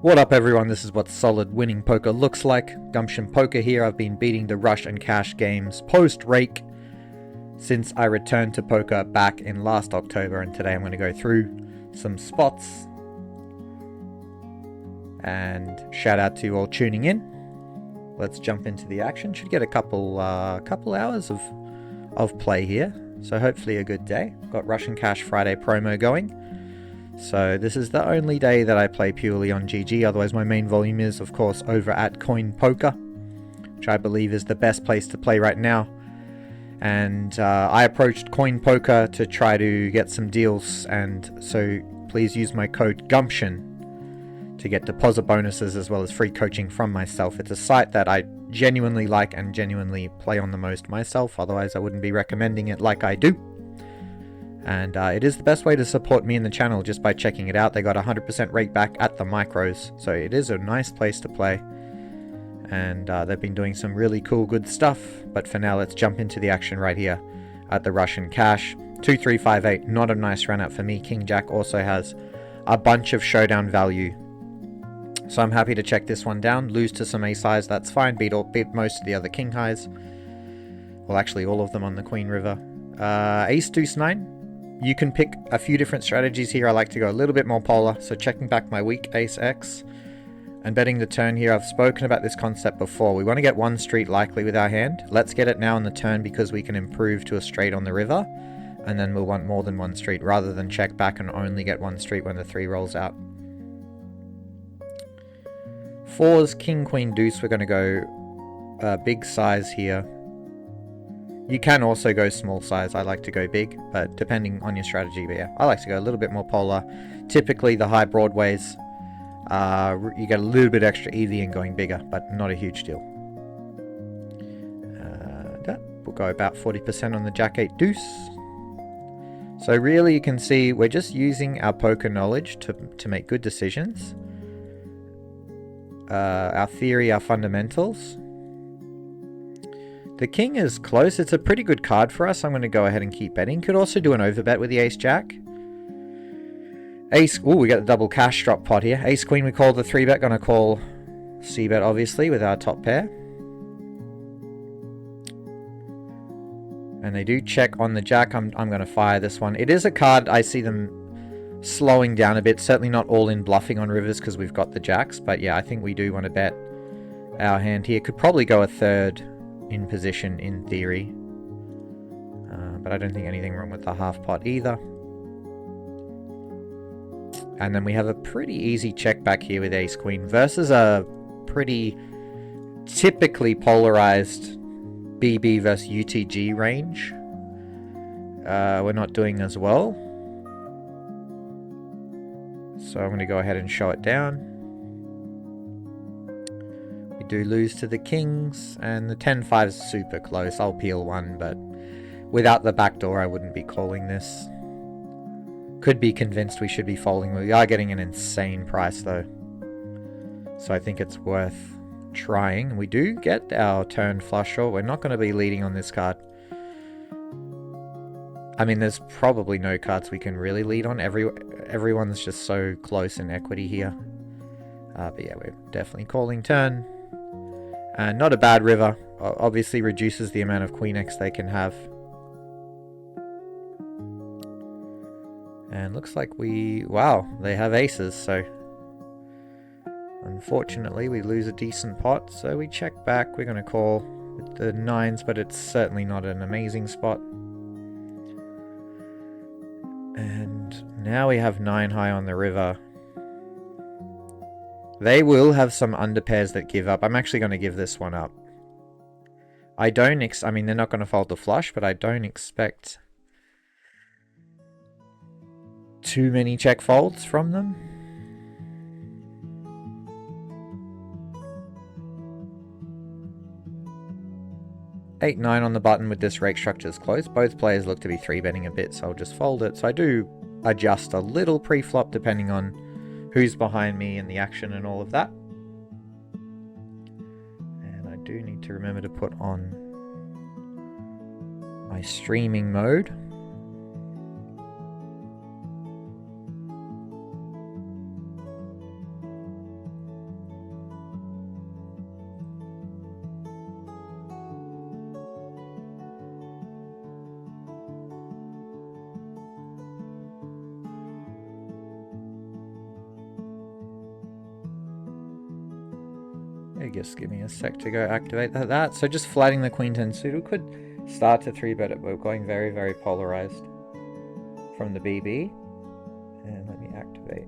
What up everyone, this is what solid winning poker looks like. Gumption Poker here. I've been beating the rush and cash games post-rake since I returned to poker back in last October, and today I'm going to go through some spots. And shout out to you all tuning in. Let's jump into the action. Should get a couple hours of play here, so hopefully a good day. Got Rush and Cash Friday promo going. So this is the only day that I play purely on GG, otherwise my main volume is of course over at CoinPoker, which I believe is the best place to play right now. And I approached CoinPoker to try to get some deals, and so please use my code GUMPTION to get deposit bonuses as well as free coaching from myself. It's a site that I genuinely like and genuinely play on the most myself, otherwise I wouldn't be recommending it like I do. And it is the best way to support me in the channel just by checking it out. They got 100% rakeback at the micros, so it is a nice place to play. And they've been doing some really cool, good stuff. But for now, let's jump into the action right here at the Rush and Cash. 2-3-5-8, not a nice run out for me. King Jack also has a bunch of showdown value, so I'm happy to check this one down. Lose to some ace highs, that's fine. Beat most of the other king highs. Well, actually all of them on the Queen River. Ace deuce 9. You can pick a few different strategies here. I like to go a little bit more polar, so checking back my weak ace X and betting the turn here. I've spoken about this concept before. We want to get one street likely with our hand. Let's get it now on the turn because we can improve to a straight on the river, and then we'll want more than one street rather than check back and only get one street when the 3 rolls out. 4's king, queen, deuce. We're going to go big size here. You can also go small size. I like to go big, but depending on your strategy. But yeah, I like to go a little bit more polar. Typically the high broadways, you get a little bit extra EV in going bigger, but not a huge deal. We'll go about 40% on the jack 8 deuce. So really you can see we're just using our poker knowledge to make good decisions. Our theory, our fundamentals. The king is close. It's a pretty good card for us. I'm going to go ahead and keep betting. Could also do an overbet with the ace jack. Ace, we got the double cash drop pot here. Ace queen, we call the 3-bet. Going to call c-bet obviously with our top pair. And they do check on the jack. I'm going to fire this one. It is a card I see them slowing down a bit. Certainly not all in bluffing on rivers because we've got the jacks. But yeah, I think we do want to bet our hand here. Could probably go a third in position in theory, but I don't think anything wrong with the half pot either. And then we have a pretty easy check back here with ace queen versus a pretty typically polarized BB versus UTG range. We're not doing as well, so I'm going to go ahead and show it down. Do lose to the kings, and the 10-5 is super close. I'll peel one, but without the backdoor I wouldn't be calling this. Could be convinced we should be folding. We are getting an insane price though, so I think it's worth trying. We do get our turn flush draw. We're not going to be leading on this card. I mean, there's probably no cards we can really lead on. Everyone's just so close in equity here. But yeah, we're definitely calling turn. And not a bad river. Obviously reduces the amount of queen X they can have. And looks like wow, they have aces, so unfortunately we lose a decent pot, so we check back. We're going to call with the 9s, but it's certainly not an amazing spot. And now we have 9 high on the river. They will have some underpairs that give up. I'm actually going to give this one up. I mean, they're not going to fold the flush, but I don't expect too many check folds from them. Eight, 9 on the button with this rake structures close. Both players look to be 3-betting a bit, so I'll just fold it. So I do adjust a little pre-flop depending on who's behind me in the action and all of that. And I do need to remember to put on my streaming mode. Just give me a sec to go activate that. So just flatting the queen 10 suited. We could start to 3-bet it, but we're going very, very polarized from the BB. And let me activate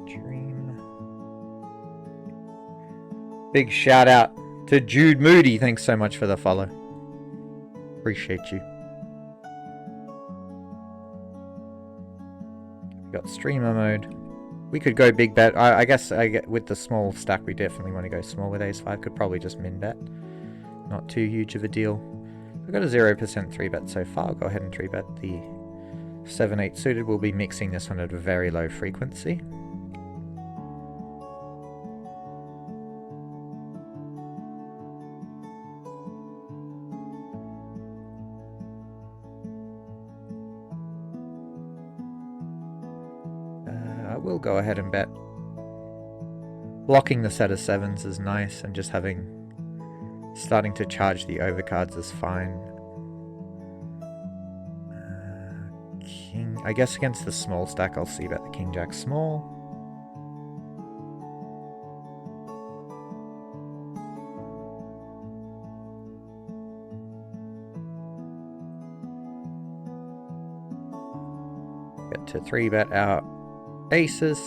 stream. Big shout out to Jude Moody. Thanks so much for the follow. Appreciate you. We've got streamer mode. We could go big bet. I guess with the small stack, we definitely want to go small with ace-5. Could probably just min bet. Not too huge of a deal. We've got a 0% 3-bet so far. I'll go ahead and 3-bet the 7-8 suited. We'll be mixing this one at a very low frequency. We'll go ahead and bet. Blocking the set of 7s is nice, and just starting to charge the overcards is fine. King, I guess against the small stack, I'll see bet the king jack small. Get to 3-bet out aces.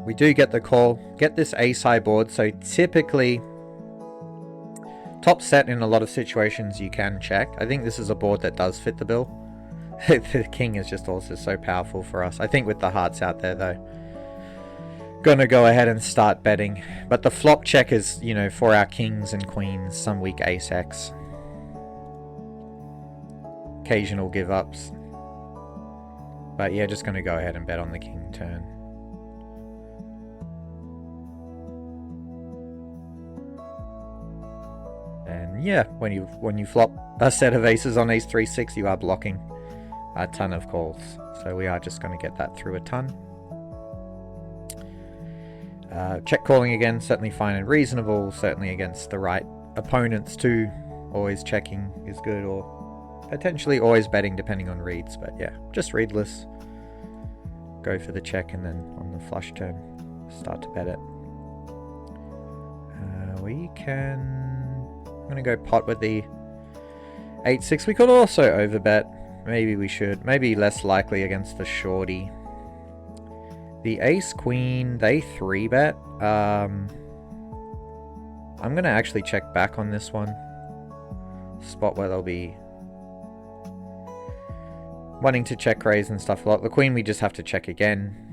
We do get the call, get this ace high board, so typically top set in a lot of situations you can check. I think this is a board that does fit the bill. The king is just also so powerful for us. I think with the hearts out there though, gonna go ahead and start betting. But the flop check is, you know, for our kings and queens, some weak ace X. Occasional give ups. But yeah, just gonna go ahead and bet on the king turn. And yeah, when you flop a set of aces on ace 3-6, you are blocking a ton of calls. So we are just going to get that through a ton. Check calling again, certainly fine and reasonable. Certainly against the right opponents too. Always checking is good, or potentially always betting depending on reads. But yeah, just readless. Go for the check, and then on the flush turn, start to bet it. We can... I'm going to go pot with the 8-6. We could also overbet. Maybe we should. Maybe less likely against the shorty. The ace queen, they 3-bet. I'm going to actually check back on this one. Spot where they'll be wanting to check raise and stuff a lot. The queen we just have to check again.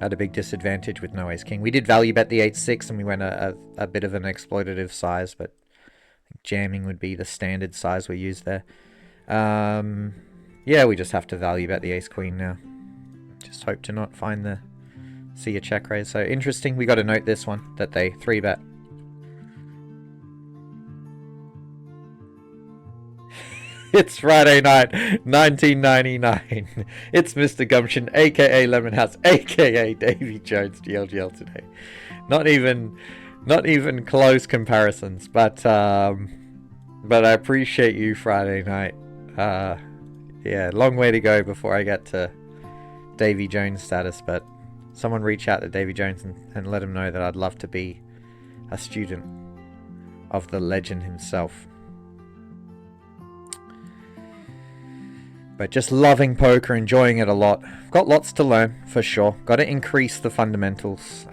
At a big disadvantage with no ace king. We did value bet the 8-6 and we went a bit of an exploitative size, but I think jamming would be the standard size we use there. Yeah, we just have to value bet the ace queen now. Just hope to not see a check raise. So interesting, we got to note this one, that they 3-bet. It's Friday night, 1999. It's Mr. Gumption, aka Lemonhouse, aka Davy Jones, GLGL today. Not even close comparisons, but I appreciate you Friday night. Yeah, long way to go before I get to Davy Jones status, but someone reach out to Davy Jones and let him know that I'd love to be a student of the legend himself. But just loving poker, enjoying it a lot. Got lots to learn, for sure. Got to increase the fundamentals.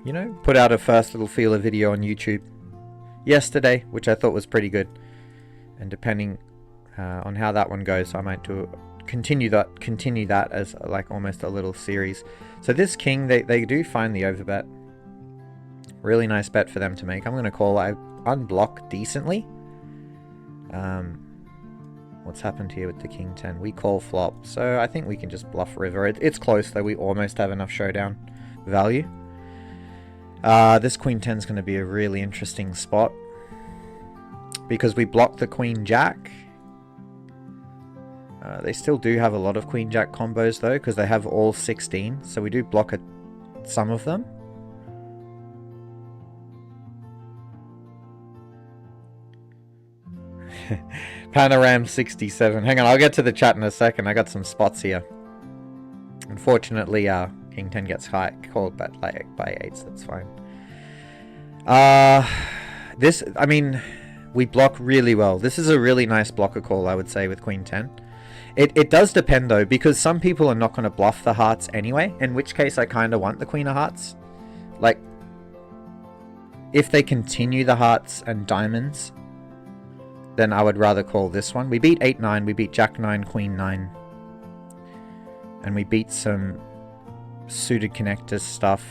You know, put out a first little feeler video on YouTube yesterday, which I thought was pretty good. And depending on how that one goes, I might continue that as like almost a little series. So this king, they do find the overbet. Really nice bet for them to make. I'm going to call. I unblock decently. What's happened here with the king 10? We call flop, so I think we can just bluff river. It's close though. We almost have enough showdown value. This queen 10 is going to be a really interesting spot because we block the queen jack. They still do have a lot of queen jack combos though, because they have all 16, so we do block some of them. Panoram 67. Hang on, I'll get to the chat in a second. I got some spots here. Unfortunately, King 10 gets high called by 8s. That's fine. This, I mean, we block really well. This is a really nice blocker call, I would say, with Queen 10. It does depend, though, because some people are not going to bluff the hearts anyway, in which case I kind of want the Queen of Hearts. Like, if they continue the hearts and diamonds, then I would rather call this one. We beat 8-9, we beat Jack 9, Queen 9. And we beat some suited connector stuff.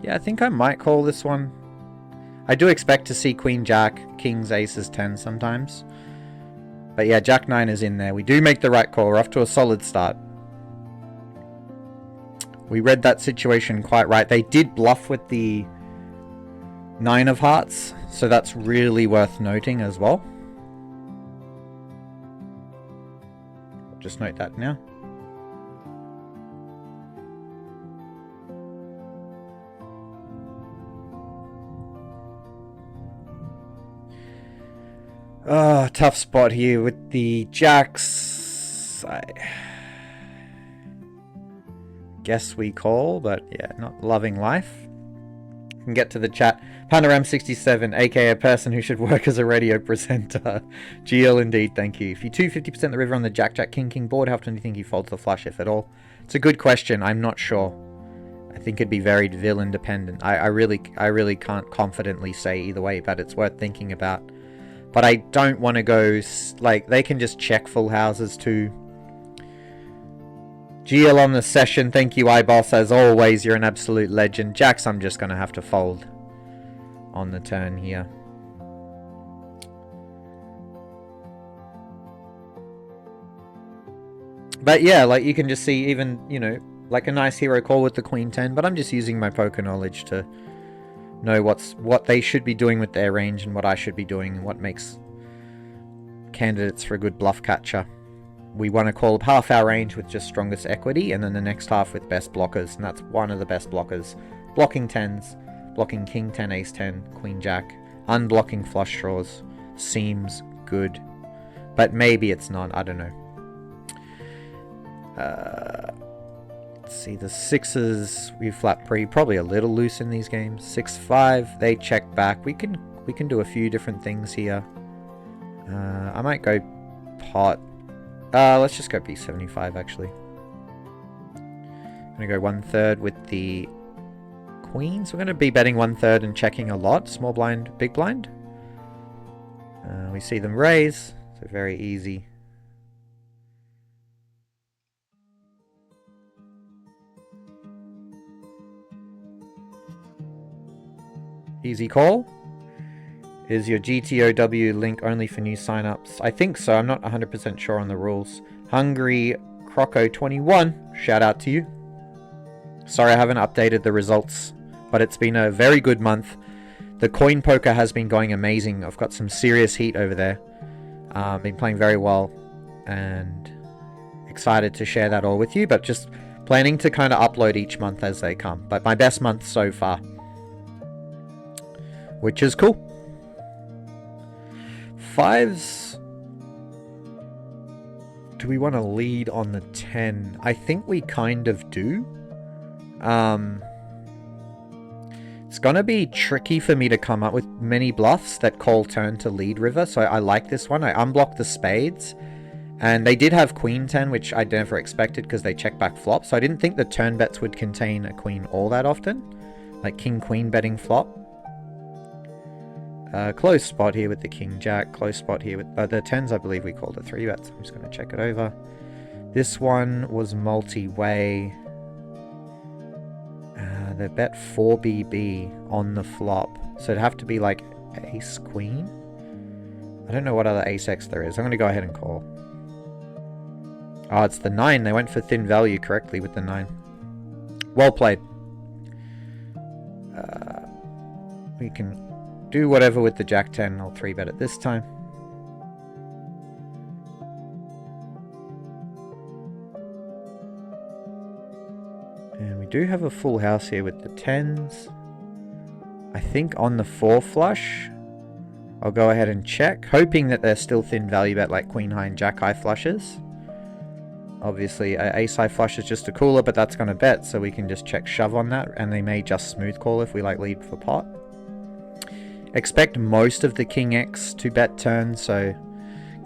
I think I might call this one. I do expect to see Queen Jack, Kings, Aces, 10 sometimes. But yeah, Jack 9 is in there. We do make the right call. We're off to a solid start. We read that situation quite right. They did bluff with the 9 of hearts, so that's really worth noting as well. Just note that now. Oh, tough spot here with the jacks. I guess we call, but yeah, not loving life. Can get to the chat. Panoram67, aka a person who should work as a radio presenter. GL indeed, thank you. If you 250% the river on the Jack, Jack, King, King board, how often do you think he folds the flush, if at all? It's a good question. I'm not sure. I think it'd be very villain dependent. I really can't confidently say either way, but it's worth thinking about. But I don't want to go, like, they can just check full houses too. GL on the session, thank you iBoss, as always, you're an absolute legend. Jacks, I'm just going to have to fold on the turn here. But yeah, like, you can just see even, you know, like a nice hero call with the Queen 10, but I'm just using my poker knowledge to know what they should be doing with their range and what I should be doing and what makes candidates for a good bluff catcher. We want to call half our range with just strongest equity, and then the next half with best blockers, and that's one of the best blockers. Blocking 10s, blocking King 10, Ace 10, Queen Jack, unblocking flush draws seems good, but maybe it's not, I don't know. Let's see, the 6s, we flat pre, probably a little loose in these games. 6-5, they check back. We can do a few different things here. I might go pot. Let's just go B75 actually. I'm gonna go 1/3 with the queens. We're gonna be betting 1/3 and checking a lot. Small blind, big blind. We see them raise, so very easy. Easy call. Is your GTO link only for new signups? I think so. I'm not 100% sure on the rules. Hungry Croco 21, shout out to you. Sorry I haven't updated the results, but it's been a very good month. The CoinPoker has been going amazing. I've got some serious heat over there. Been playing very well and excited to share that all with you, but just planning to kind of upload each month as they come. But my best month so far, which is cool. 5s. Do we want to lead on the 10? I think we kind of do. It's going to be tricky for me to come up with many bluffs that call turn to lead river, so I like this one. I unblocked the spades, and they did have Queen 10, which I never expected because they check back flop, so I didn't think the turn bets would contain a queen all that often. Like King Queen betting flop. Close spot here with the King Jack. Close spot here with the 10s. I believe we called a 3 bets. I'm just going to check it over. This one was multi-way. They bet 4BB on the flop. So it'd have to be like Ace Queen. I don't know what other Ace X there is. I'm going to go ahead and call. Oh, it's the 9. They went for thin value correctly with the 9. Well played. We can do whatever with the Jack 10. I'll 3-bet it this time. And do have a full house here with the 10s. I think on the 4 flush, I'll go ahead and check, hoping that they're still thin value bet like queen high and jack high flushes. Obviously, ace high flush is just a cooler, but that's going to bet, so we can just check shove on that, and they may just smooth call if we like lead for pot. Expect most of the king X to bet turn, so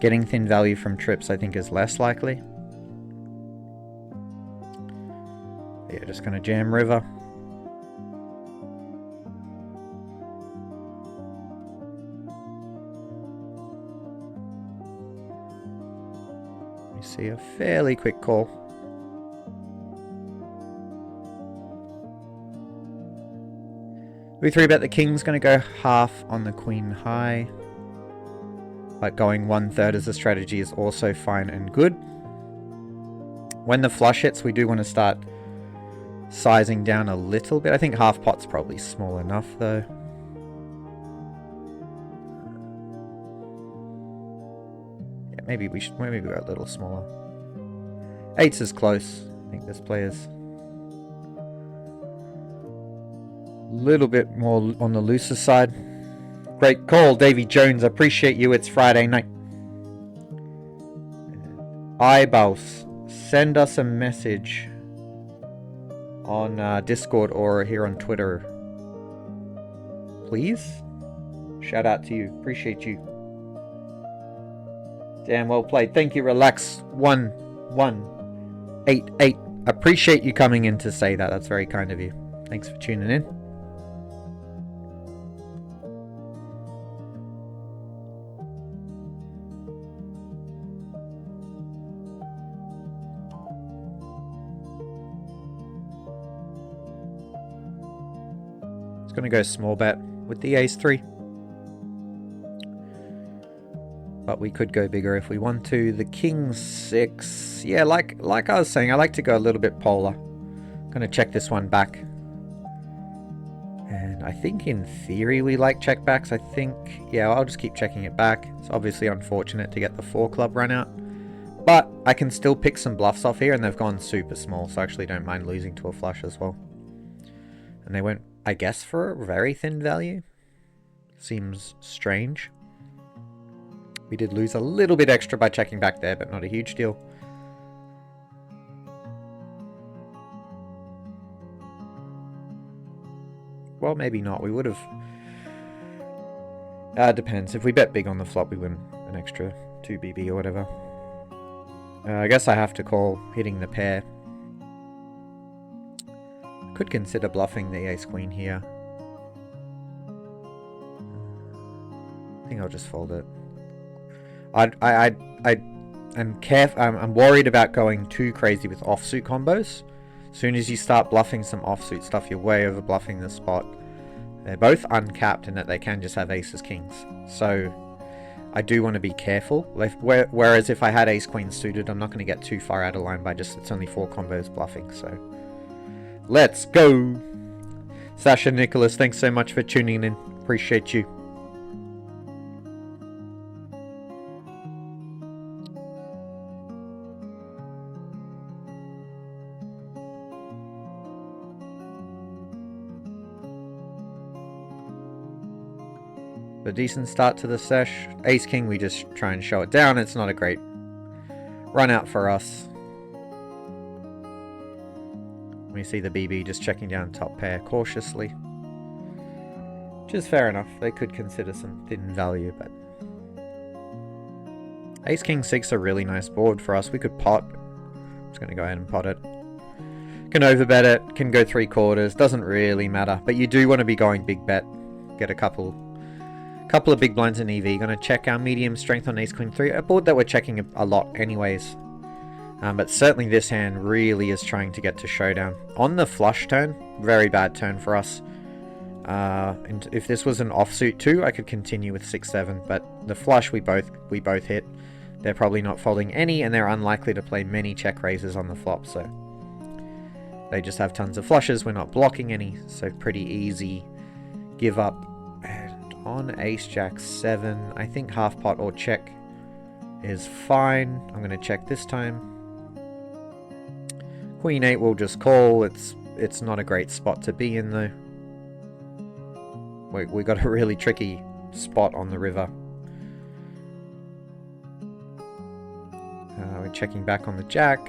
getting thin value from trips I think is less likely. Yeah, just going to jam river. We see a fairly quick call. We 3-bet the king's going to go half on the queen high. But going 1/3 as a strategy is also fine and good. When the flush hits, we do want to start sizing down a little bit. I think half pot's probably small enough though. Yeah, maybe we go a little smaller. 8s is close. I think this player's a little bit more on the looser side. Great call, Davy Jones. Appreciate you. It's Friday night. Eyeballs, send us a message on Discord or here on Twitter, please. Shout out to you. Appreciate you. Damn well played. Thank you. Relax. 1188. Appreciate you coming in to say that. That's very kind of you. Thanks for tuning in. Going to go small bet with the ace 3, but we could go bigger if we want to. The king 6, yeah, like I was saying, I like to go a little bit polar. Going to check this one back, and I think in theory we like check backs. I think, yeah, I'll just keep checking it back. It's obviously unfortunate to get the 4 club run out, but I can still pick some bluffs off here, and they've gone super small, so I actually don't mind losing to a flush as well. And they went, I guess, for a very thin value. Seems strange. We did lose a little bit extra by checking back there, but not a huge deal. Well, maybe not. We would have... depends. If we bet big on the flop, we win an extra 2 BB or whatever. I guess I have to call hitting the pair. Could consider bluffing the ace queen here. I think I'll just fold it. I'm worried about going too crazy with offsuit combos. As soon as you start bluffing some offsuit stuff, you're way over bluffing the spot. They're both uncapped in that they can just have aces kings. So I do want to be careful. Whereas if I had ace queen suited, I'm not going to get too far out of line by just, it's only 4 combos bluffing. So let's go. Sasha Nicholas, thanks so much for tuning in. Appreciate you. A decent start to the sesh. Ace king, we just try and show it down. It's not a great run out for us. We see the BB just checking down top pair cautiously, which is fair enough. They could consider some thin value, but ace king 6 a really nice board for us. We could pot. I'm just going to go ahead and pot it. Can overbet it, can go 3/4, doesn't really matter, but you do want to be going big bet. Get a couple of big blinds in EV. Going to check our medium strength on ace queen 3, a board that we're checking a lot anyways. But certainly this hand really is trying to get to showdown. On the flush turn, very bad turn for us. And if this was an offsuit too, I could continue with 6-7, but the flush we both hit. They're probably not folding any, and they're unlikely to play many check raises on the flop, so they just have tons of flushes. We're not blocking any, so pretty easy give up. And on ace jack 7, I think half pot or check is fine. I'm going to check this time. Queen 8 will just call. It's it's not a great spot to be in though. We got a really tricky spot on the river. We're checking back on the jack.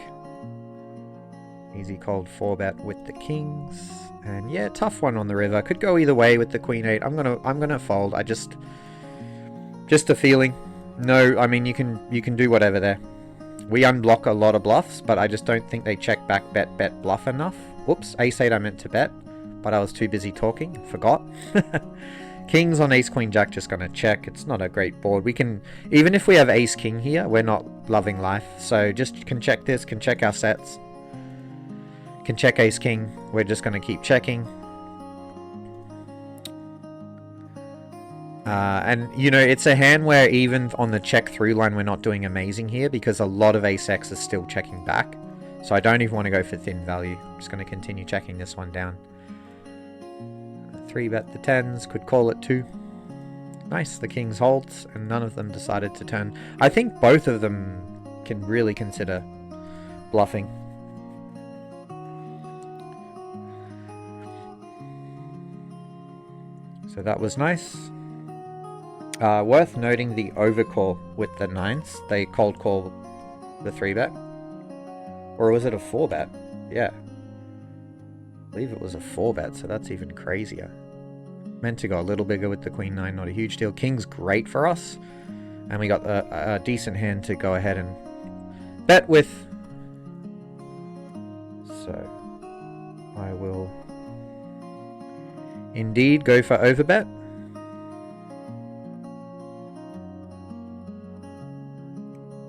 Easy cold 4-bet with the kings. And yeah, tough one on the river. Could go either way with the queen 8. I'm gonna fold. I just a feeling. No, I mean you can do whatever there. We unblock a lot of bluffs, but I just don't think they check back bet bluff enough. Whoops, ace 8 I meant to bet, but I was too busy talking, forgot. Kings on ace queen jack, just gonna check. It's not a great board. We can, even if we have ace king here, we're not loving life. So just can check this, can check our sets. Can check ace king. We're just gonna keep checking. And you know, it's a hand where even on the check through line we're not doing amazing here, because a lot of ace x is still checking back. So I don't even want to go for thin value. I'm just going to continue checking this one down. 3-bet the 10s, could call it 2. Nice, the kings holds, and none of them decided to turn. I think both of them can really consider bluffing. So that was nice. Worth noting the overcall with the 9s. They cold call the 3-bet. Or was it a 4-bet? Yeah. I believe it was a 4-bet, so that's even crazier. Meant to go a little bigger with the queen 9, not a huge deal. King's great for us. And we got a decent hand to go ahead and bet with. So I will indeed go for overbet.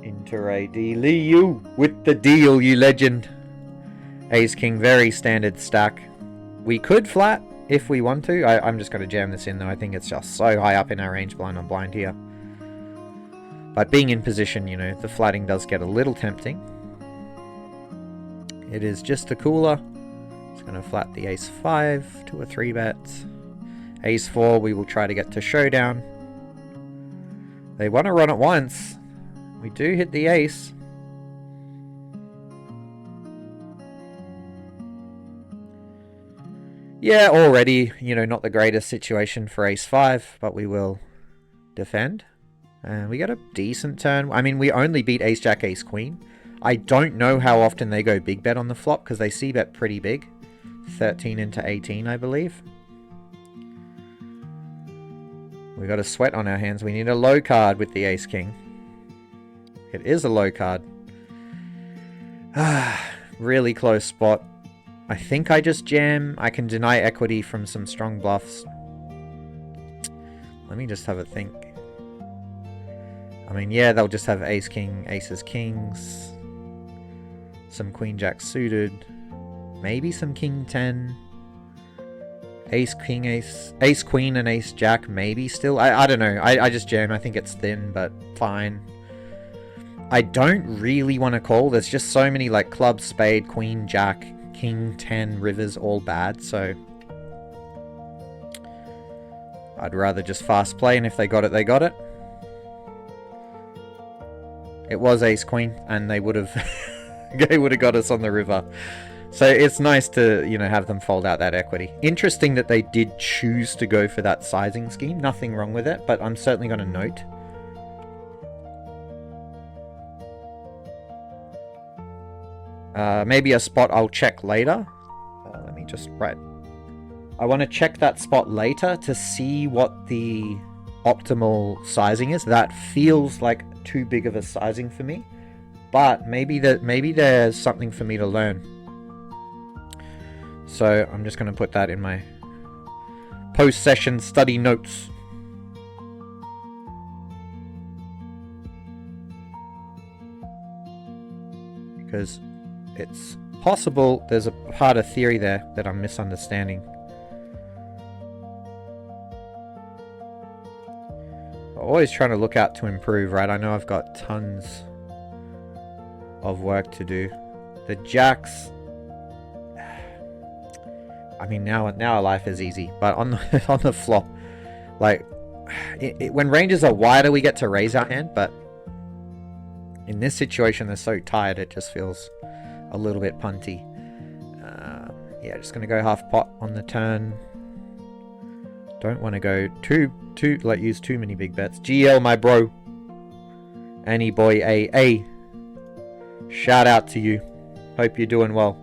Inter deal you with the deal, you legend. Ace king, very standard stack. We could flat if we want to. I'm just going to jam this in though. I think it's just so high up in our range blind on blind here. But being in position, you know, the flatting does get a little tempting. It is just a cooler. It's going to flat the ace 5 to a 3-bet. Ace 4, we will try to get to showdown. They want to run it once. We do hit the ace. Yeah, already, you know, not the greatest situation for ace 5, but we will defend. And we get a decent turn. I mean, we only beat ace jack, ace queen. I don't know how often they go big bet on the flop, because they c-bet pretty big. 13 into 18, I believe. We got a sweat on our hands. We need a low card with the ace king. It is a low card. Really close spot. I think I just jam. I can deny equity from some strong bluffs. Let me just have a think. I mean, yeah, they'll just have ace king, aces kings. Some queen jack suited. Maybe some king 10. Ace king, ace queen and ace jack maybe still. I don't know. I just jam. I think it's thin, but fine. I don't really want to call. There's just so many like club, spade, queen, jack, king, 10, rivers, all bad. So I'd rather just fast play, and if they got it, they got it. It was ace queen, and they would have got us on the river. So it's nice to, you know, have them fold out that equity. Interesting that they did choose to go for that sizing scheme. Nothing wrong with it, but I'm certainly going to note. Maybe a spot I'll check later. Let me just write. I want to check that spot later to see what the optimal sizing is. That feels like too big of a sizing for me, but maybe there's something for me to learn. So I'm just going to put that in my post-session study notes. Because it's possible there's a part of theory there that I'm misunderstanding. I'm always trying to look out to improve, right? I know I've got tons of work to do. The jacks, I mean, now our life is easy, but on the flop, like when ranges are wider, we get to raise our hand, but in this situation, they're so tight, it just feels a little bit punty. Yeah, just gonna go half pot on the turn. Don't want to go use too many big bets. GL, my bro. Annie boy AA. Shout out to you. Hope you're doing well.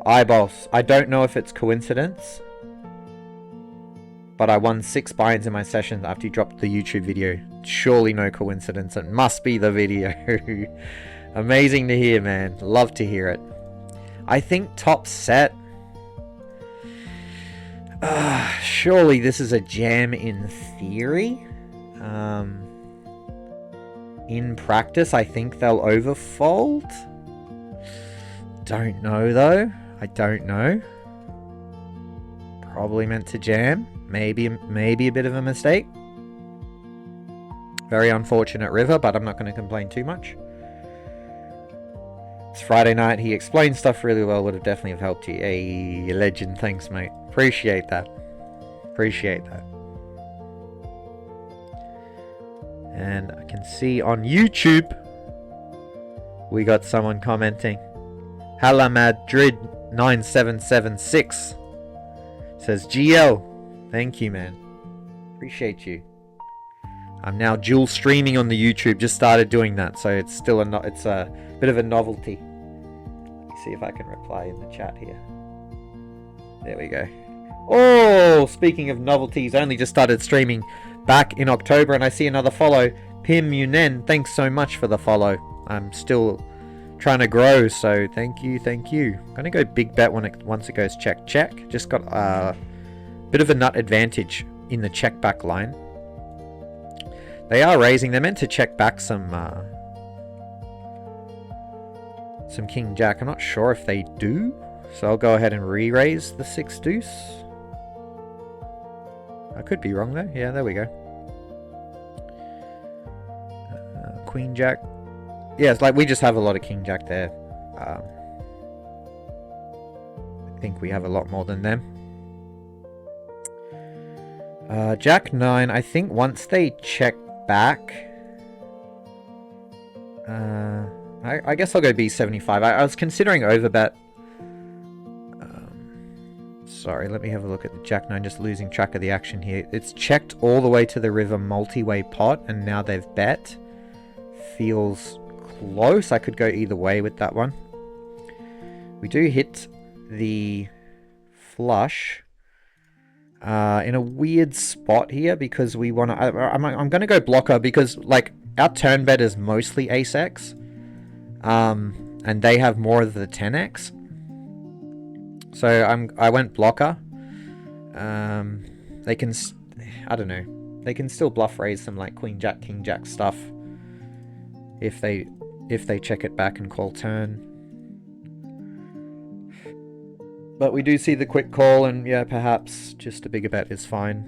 Eyeballs. I don't know if it's coincidence, but I won 6 buy-ins in my sessions after you dropped the YouTube video. Surely no coincidence. It must be the video. Amazing to hear, man. Love to hear it. I think top set. Surely this is a jam in theory. In practice, I think they'll overfold. Don't know though. I don't know. Probably meant to jam. Maybe a bit of a mistake. Very unfortunate river, but I'm not going to complain too much. It's Friday night. He explained stuff really well. Would have definitely have helped you. Hey, legend. Thanks, mate. Appreciate that. Appreciate that. And I can see on YouTube we got someone commenting. Hala Madrid 9776 says GL. Thank you, man. Appreciate you. I'm now dual streaming on the YouTube. Just started doing that, so it's still it's a bit of a novelty. Let me see if I can reply in the chat here. There we go. Oh, speaking of novelties, I only just started streaming back in October, and I see another follow. Pim Yunen, thanks so much for the follow. I'm still trying to grow, so thank you, thank you. I'm gonna go big bet once it goes check check. Just got a bit of a nut advantage in the check back line. They are raising. They're meant to check back some king jack. I'm not sure if they do, so I'll go ahead and re-raise the 6 deuce. I could be wrong though. Yeah, there we go. Queen jack. Yeah, it's like we just have a lot of king jack there. I think we have a lot more than them. Jack 9. I think once they check back, I guess I'll go B75. I was considering overbet. Sorry, let me have a look at the Jack 9, just losing track of the action here. It's checked all the way to the river multi-way pot, and now they've bet. Feels close. I could go either way with that one. We do hit the flush in a weird spot here because we want to... I'm going to go blocker because, like, our turn bet is mostly ace-x, and they have more of the 10x. So I went blocker. They can, I don't know, they can still bluff raise some like queen jack, king jack stuff if they check it back and call turn. But we do see the quick call, and yeah, perhaps just a bigger bet is fine.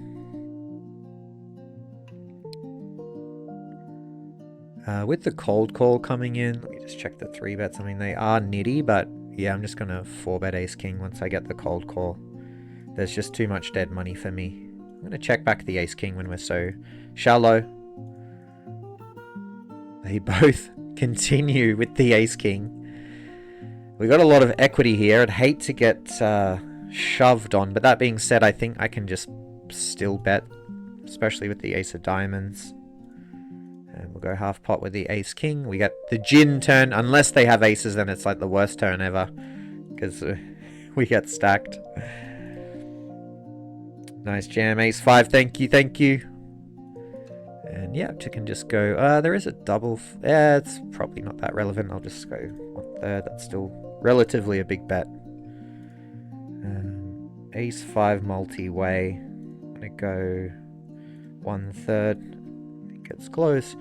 With the cold call coming in, let me just check the 3 bets. I mean, they are nitty, but yeah, I'm just going to 4-bet ace-king once I get the cold call. There's just too much dead money for me. I'm going to check back the ace-king when we're so shallow. They both continue with the ace-king. We got a lot of equity here. I'd hate to get shoved on, but that being said, I think I can just still bet, especially with the ace of diamonds. And we'll go half pot with the ace-king. We get the gin turn. Unless they have aces, then it's like the worst turn ever. Because we get stacked. Nice jam. Ace-5. Thank you. Thank you. And yeah, you can just go... there is a double... Yeah, it's probably not that relevant. I'll just go 1/3. That's still relatively a big bet. Ace-5 multi-way. I'm going to go 1/3. It's close.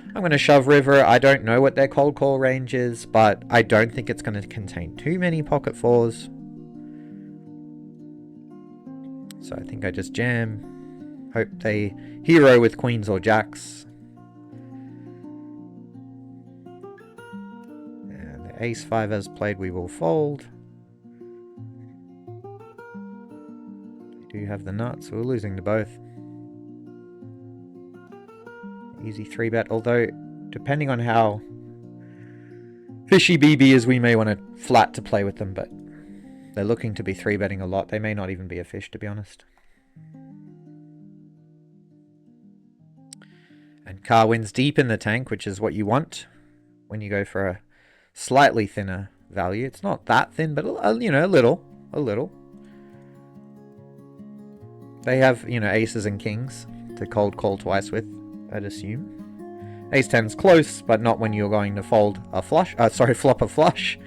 I'm going to shove river. I don't know what their cold call range is, but I don't think it's going to contain too many pocket 4s. So I think I just jam. Hope they hero with queens or jacks. And the ace-5 as played, we will fold. We do have the nuts, so we're losing to both. Easy 3-bet, although depending on how fishy BB is, we may want to flat to play with them, but They're looking to be 3-betting a lot. They may not even be a fish, to be honest. And Carwin's deep in the tank, which is what you want when you go for a slightly thinner value. It's not that thin, but you know, a little. They have, you know, aces and kings to cold call twice with, I'd assume. Ace 10's close, but not when you're going to fold a flush. Flop a flush.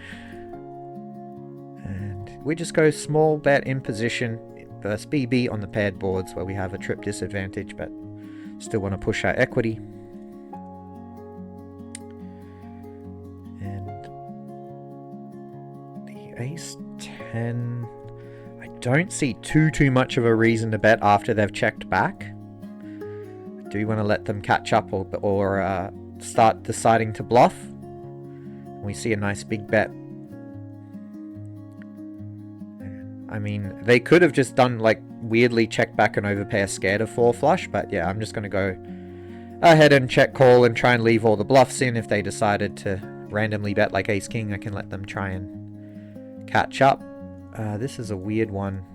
And we just go small bet in position versus BB on the paired boards where we have a trip disadvantage, but still want to push our equity. And the ace 10, I don't see too much of a reason to bet after they've checked back. Do you want to let them catch up or start deciding to bluff? We see a nice big bet. I mean, they could have just done like weirdly check back and overpair scared of 4 flush, but yeah, I'm just going to go ahead and check call and try and leave all the bluffs in. If they decided to randomly bet like ace king, I can let them try and catch up. This is a weird one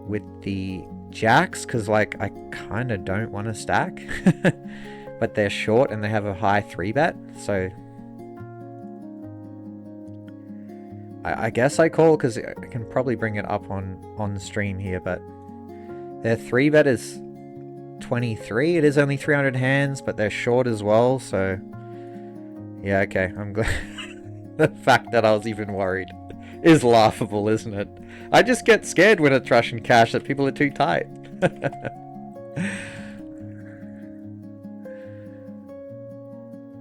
with the jacks, because like I kind of don't want to stack, but they're short and they have a high 3-bet, so I guess I call because I can probably bring it up on the stream here, but their 3-bet is 23. It is only 300 hands, but they're short as well, so yeah, okay, I'm glad. The fact that I was even worried is laughable, isn't it? I just get scared when it's Russian cash that people are too tight.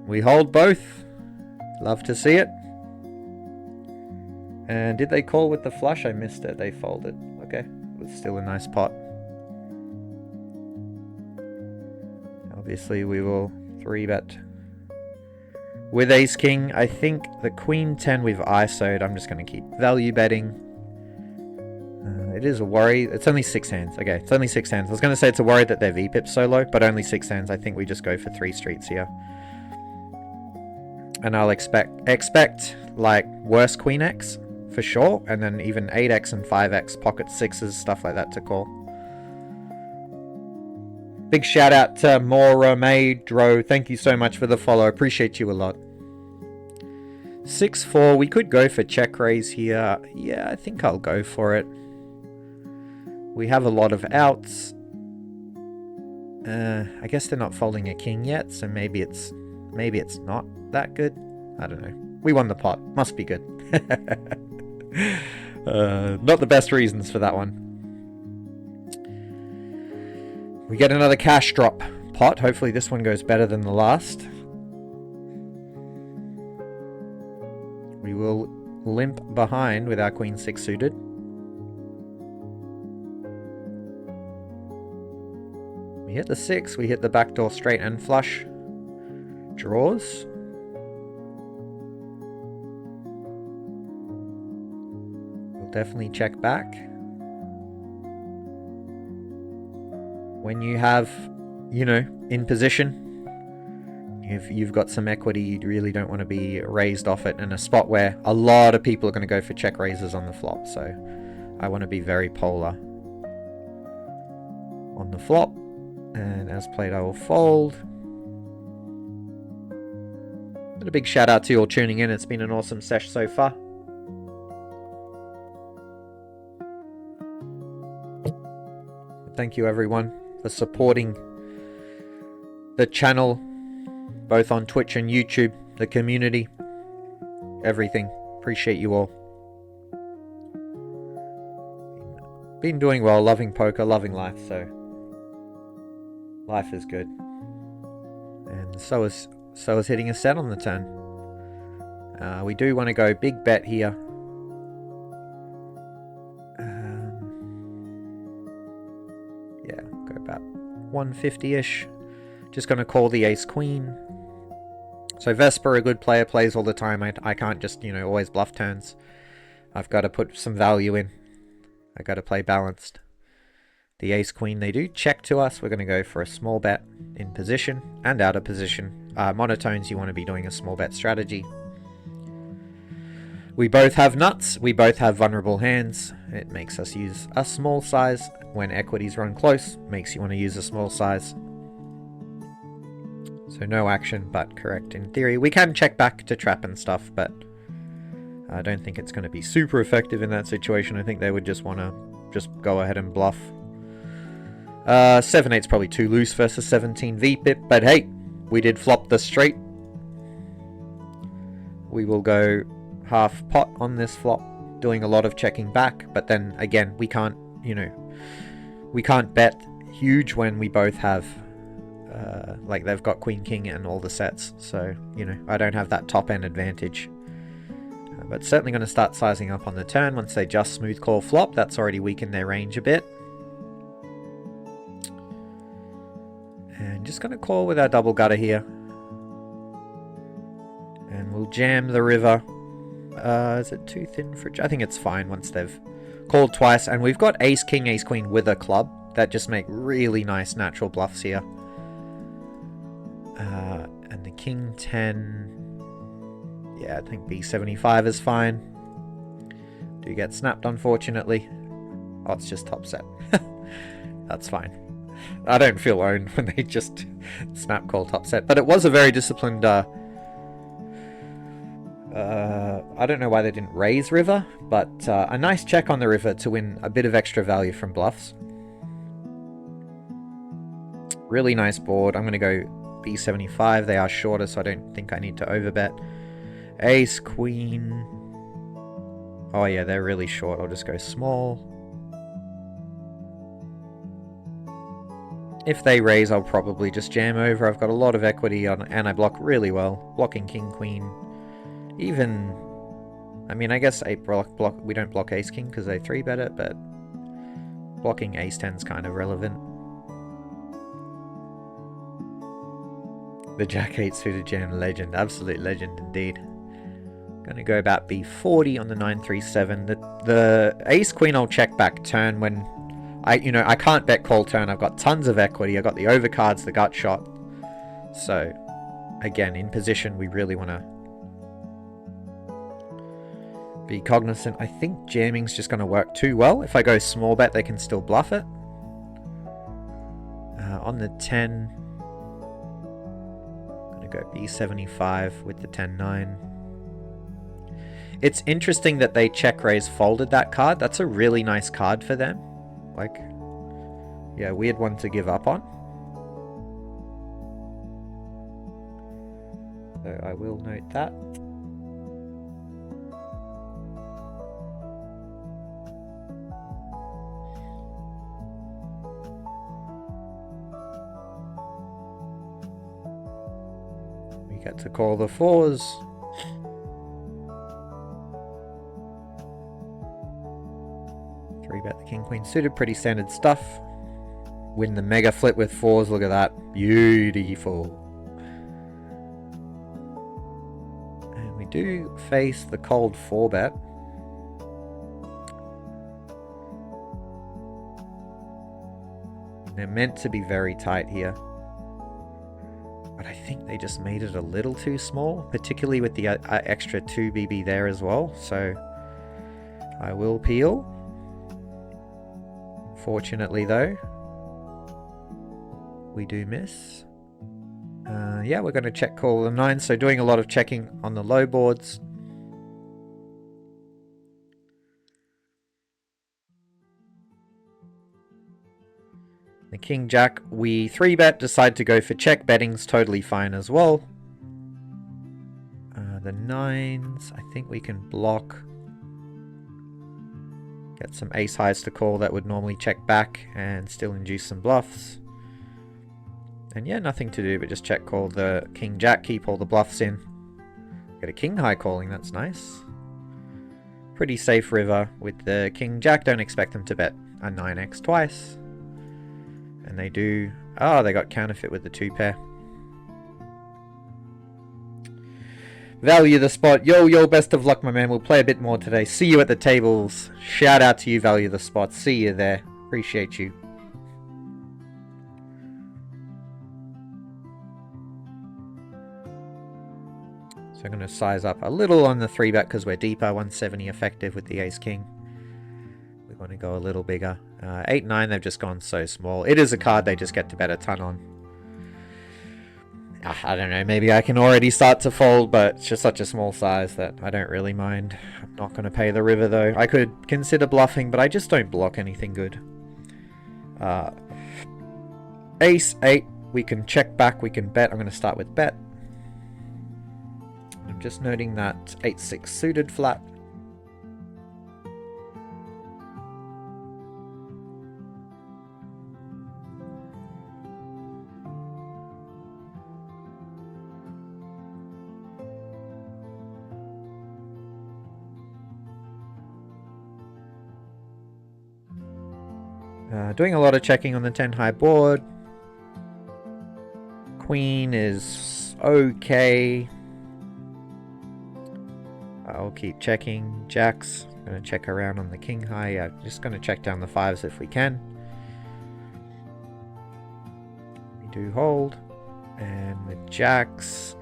We hold both. Love to see it. And did they call with the flush? I missed it. They folded. Okay. It was still a nice pot. Obviously, we will 3-bet. With ace king, I think the queen 10 we've ISO'd. I'm just going to keep value betting. It is a worry. It's only 6 hands. Okay, it's only 6 hands. I was going to say it's a worry that their VPIP's so low, but only 6 hands. I think we just go for 3 streets here. And I'll expect like worse queen X for sure, and then even 8x and 5x, pocket 6s, stuff like that to call. Big shout out to Moramedro. Thank you so much for the follow. Appreciate you a lot. 6-4. We could go for check raise here. Yeah, I think I'll go for it. We have a lot of outs. I guess they're not folding a king yet, so maybe it's not that good. I don't know. We won the pot. Must be good. Not the best reasons for that one. We get another cash drop pot. Hopefully this one goes better than the last. We will limp behind with our queen 6 suited. We hit the 6. We hit the backdoor straight and flush. Draws. We'll definitely check back. When you have, you know, in position, if you've got some equity, you really don't want to be raised off it in a spot where a lot of people are going to go for check raises on the flop. So I want to be very polar on the flop. And as played, I will fold. But a big shout out to you all tuning in. It's been an awesome sesh so far. Thank you everyone for supporting the channel, both on Twitch and YouTube, the community, everything. Appreciate you all. Been doing well, loving poker, loving life, so life is good. And so is hitting a set on the turn. We do want to go big bet here. Yeah, go about 150-ish. Just going to call the ace queen. So Vesper, a good player, plays all the time. I can't just, you know, always bluff turns. I've got to put some value in. I got to play balanced. The ace queen, they do check to us. We're going to go for a small bet in position and out of position. Monotones, you want to be doing a small bet strategy. We both have nuts, we both have vulnerable hands. It makes us use a small size. When equities run close, makes you want to use a small size. So no action, but correct in theory. We can check back to trap and stuff, but I don't think it's going to be super effective in that situation. I think they would just want to just go ahead and bluff. 7-8's probably too loose versus 17 VPIP, but hey, we did flop the straight. We will go half pot on this flop, doing a lot of checking back, but then again, we can't, we can't bet huge when we both have, like they've got Queen King and all the sets, so, I don't have that top end advantage. But certainly going to start sizing up on the turn once they just smooth call flop. That's already weakened their range a bit. And just going to call with our double gutter here. And we'll jam the river. Is it too thin for... I think it's fine once they've called twice. And we've got ace king, ace queen with a club. That just make really nice natural bluffs here. And the king 10... Yeah, I think b75 is fine. Do get snapped, unfortunately. Oh, it's just top set. That's fine. I don't feel owned when they just snap call top set. But it was a very disciplined... I don't know why they didn't raise river, but a nice check on the river to win a bit of extra value from bluffs. Really nice board. I'm going to go b75. They are shorter, so I don't think I need to overbet. Ace, queen. Oh yeah, they're really short. I'll just go small. If they raise, I'll probably just jam over. I've got a lot of equity on, and I block really well. Blocking king, queen. Even, I mean, I guess we don't block ace, king because they 3-bet it, but blocking ace 10 is kind of relevant. The jack 8 suited jam, legend. Absolute legend indeed. Gonna go about b40 on the 937. The ace queen I'll check back turn when I can't bet call turn. I've got tons of equity. I've got the overcards, the gut shot. So again, in position, we really want to be cognizant. I think jamming's just going to work too well. If I go small bet, they can still bluff it. On the 10, I'm going to go b75 with the 10-9. It's interesting that they check raise folded that card. That's a really nice card for them. Like, yeah, weird one to give up on. So I will note that. We get to call the fours. Bet the king queen suited, pretty standard stuff. Win the mega flip with fours. Look at that, beautiful. And we do face the cold 4-bet. They're meant to be very tight here, but I think they just made it a little too small, particularly with the extra 2 BB there as well. So I will peel. Fortunately though, we do miss. Yeah, we're going to check call the 9, so doing a lot of checking on the low boards. The king jack, we 3-bet, decide to go for check. Betting's totally fine as well. The 9s, I think we can block. Get some ace highs to call that would normally check back and still induce some bluffs. And yeah, nothing to do but just check call the king jack, keep all the bluffs in. Get a king high calling, that's nice. Pretty safe river with the king jack. Don't expect them to bet a 9x twice. And they do. Oh, they got counterfeit with the 2-pair. Value the spot. Yo, best of luck, my man. We'll play a bit more today. See you at the tables. Shout out to you, Value the spot. See you there. Appreciate you. So I'm going to size up a little on the 3-bet because we're deeper. 170 effective with the ace-king. We want to go a little bigger. 8-9, they've just gone so small. It is a card they just get to bet a ton on. I don't know, maybe I can already start to fold, but it's just such a small size that I don't really mind. I'm not going to pay the river though. I could consider bluffing, but I just don't block anything good. Ace 8, we can check back, we can bet. I'm going to start with bet. I'm just noting that 8-6 suited flat. Doing a lot of checking on the 10 high board. Queen is okay. I'll keep checking. Jacks, I'm going to check around on the king high. Yeah, just going to check down the 5s if we can. We do hold. And with jacks,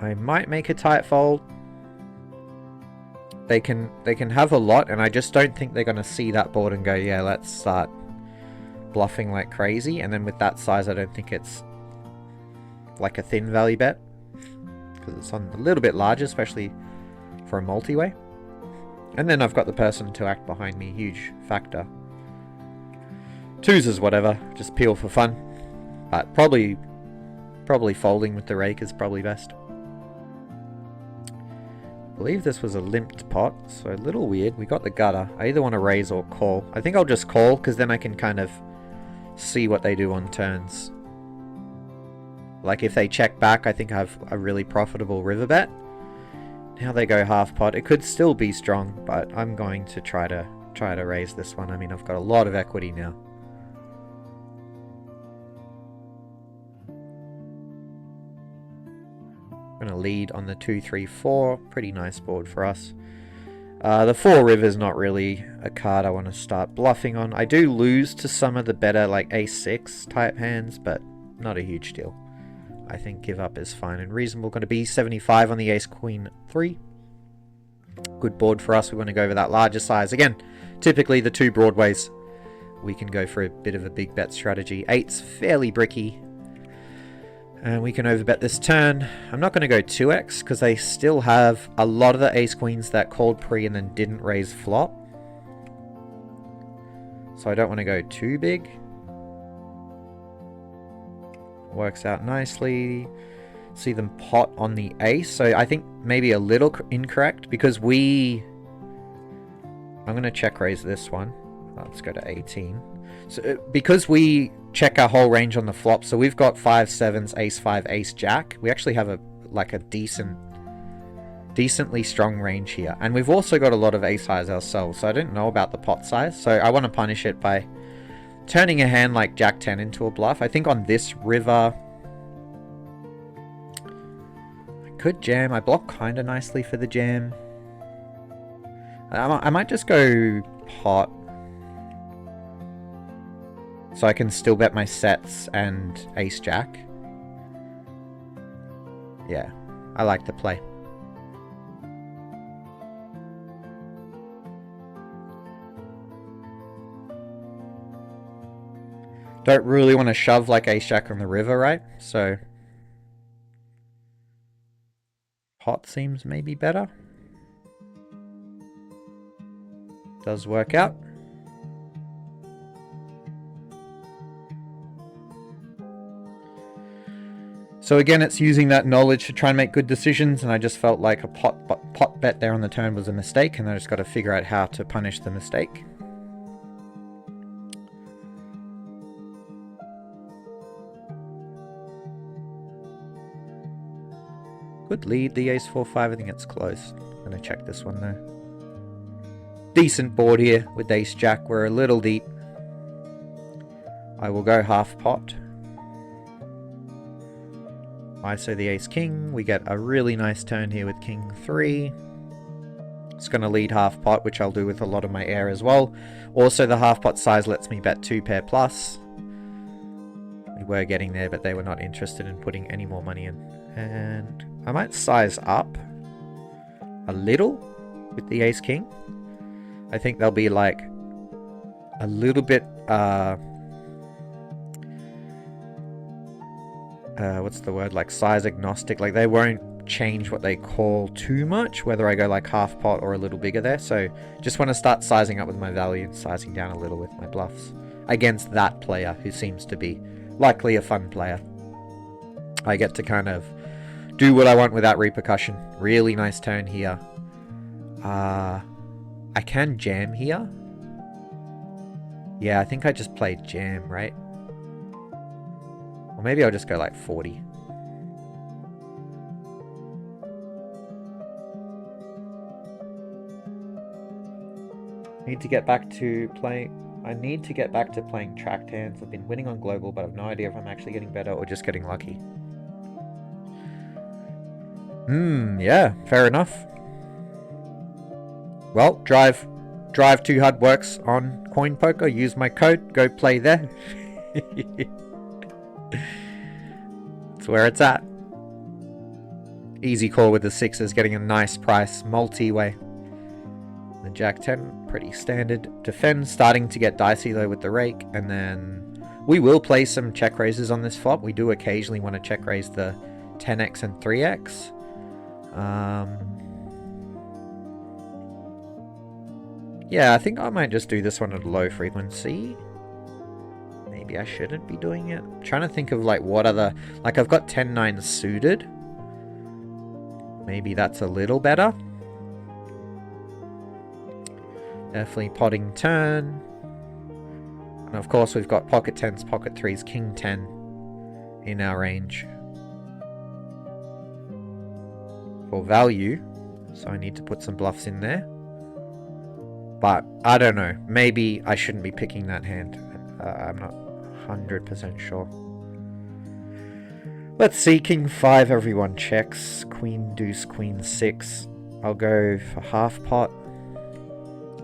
I might make a tight fold. They can have a lot, and I just don't think they're going to see that board and go, yeah, let's start bluffing like crazy. And then with that size, I don't think it's like a thin value bet, because it's on a little bit larger, especially for a multi-way. And then I've got the person to act behind me, huge factor. 2s is whatever, just peel for fun. But probably folding with the rake is probably best. I believe this was a limped pot, so a little weird. We got the gutter. I either want to raise or call. I think I'll just call, because then I can kind of see what they do on turns. Like if they check back, I think I have a really profitable river bet. Now they go half pot. It could still be strong, but I'm going to try to raise this one. I mean, I've got a lot of equity now. Going to lead on the 2-3-4. Pretty nice board for us. The 4 river's not really a card I want to start bluffing on. I do lose to some of the better like ace-6 type hands, but not a huge deal. I think give up is fine and reasonable. Going to be 75 on the ace-queen 3. Good board for us. We want to go over that larger size. Again, typically the 2 broadways, we can go for a bit of a big bet strategy. 8's fairly bricky. And we can overbet this turn. I'm not going to go 2x because they still have a lot of the ace-queens that called pre and then didn't raise flop. So I don't want to go too big. Works out nicely. See them pot on the ace. So I think maybe a little incorrect because I'm going to check raise this one. Let's go to 18. So because we check our whole range on the flop, so we've got 5 7s, ace 5, ace jack. We actually have a decently strong range here, and we've also got a lot of ace highs ourselves. So I don't know about the pot size, so I want to punish it by turning a hand like jack 10 into a bluff. I think on this river I could jam. I block kind of nicely for the jam. I might just go pot, so I can still bet my sets and ace-jack. Yeah, I like the play. Don't really want to shove like ace-jack on the river, right? So pot seems maybe better. Does work out. So again, it's using that knowledge to try and make good decisions, and I just felt like a pot bet there on the turn was a mistake, and I just got to figure out how to punish the mistake. Good lead, the ace 4-5, I think it's close. I'm going to check this one though. Decent board here with ace jack, we're a little deep. I will go half pot. ISO the ace king, we get a really nice turn here with king 3. It's going to lead half pot, which I'll do with a lot of my air as well. Also the half pot size lets me bet 2 pair plus. We We were getting there, but they were not interested in putting any more money in. And I might size up a little with the ace king. I think they'll be like a little bit what's the word, like size agnostic. Like they won't change what they call too much, whether I go like half pot or a little bigger there. So just want to start sizing up with my value and sizing down a little with my bluffs against that player who seems to be likely a fun player. I get to kind of do what I want without repercussion. Really nice turn here. I can jam here. Yeah, I think I just played jam, right? Or maybe I'll just go like 40. Need to get back to playing. I need to get back to playing tracked hands. I've been winning on global, but I have no idea if I'm actually getting better or just getting lucky. Yeah, fair enough. Well, Drive 2 HUD works on CoinPoker. Use my code. Go play there. That's where it's at. Easy call with the sixes, getting a nice price. Multi-way. The Jack 10, pretty standard. Defend, starting to get dicey though with the rake. And then we will play some check raises on this flop. We do occasionally want to check raise the 10x and 3x. Yeah, I think I might just do this one at low frequency. Maybe I shouldn't be doing it. I'm trying to think of like what other... Like I've got 10-9 suited. Maybe that's a little better. Definitely potting turn. And of course we've got pocket 10s, pocket 3s, king 10 in our range. For value. So I need to put some bluffs in there. But I don't know. Maybe I shouldn't be picking that hand. I'm not 100% sure. Let's see. King 5, everyone checks. Queen deuce, queen 6. I'll go for half pot.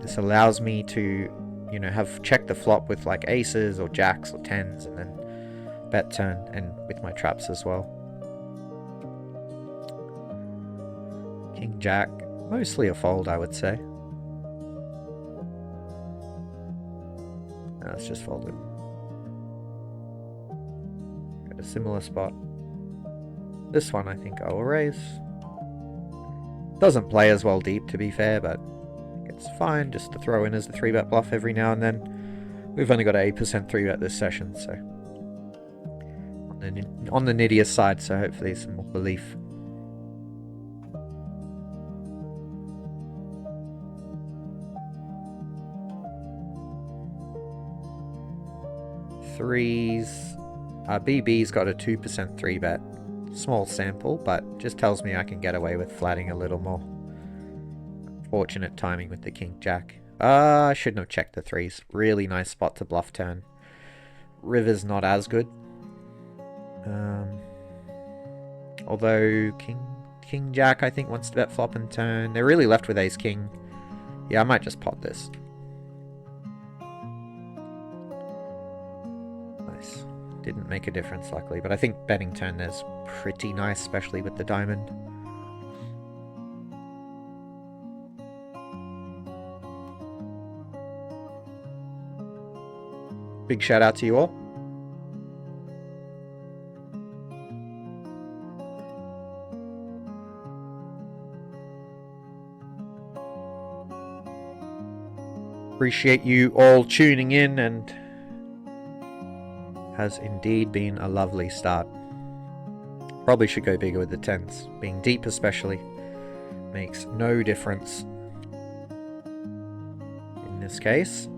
This allows me to, you know, have checked the flop with like aces or jacks or 10s and then bet turn, and with my traps as well. King jack, mostly a fold, I would say. Let's just fold it. At a similar spot. This one I think I will raise. Doesn't play as well deep, to be fair, but it's fine just to throw in as a 3-bet bluff every now and then. We've only got an 8% 3-bet this session, so on the nittier side, so hopefully some more belief. Threes. BB's got a 2% 3-bet. Small sample, but just tells me I can get away with flatting a little more. Fortunate timing with the king jack. I shouldn't have checked the threes. Really nice spot to bluff turn. River's not as good. Although king jack I think wants to bet flop and turn. They're really left with ace king. Yeah, I might just pot this. Nice. Didn't make a difference luckily, but I think betting turn there's pretty nice, especially with the diamond. Big shout out to you all. Appreciate you all tuning in, and has indeed been a lovely start. Probably should go bigger with the 10s. Being deep especially makes no difference in this case.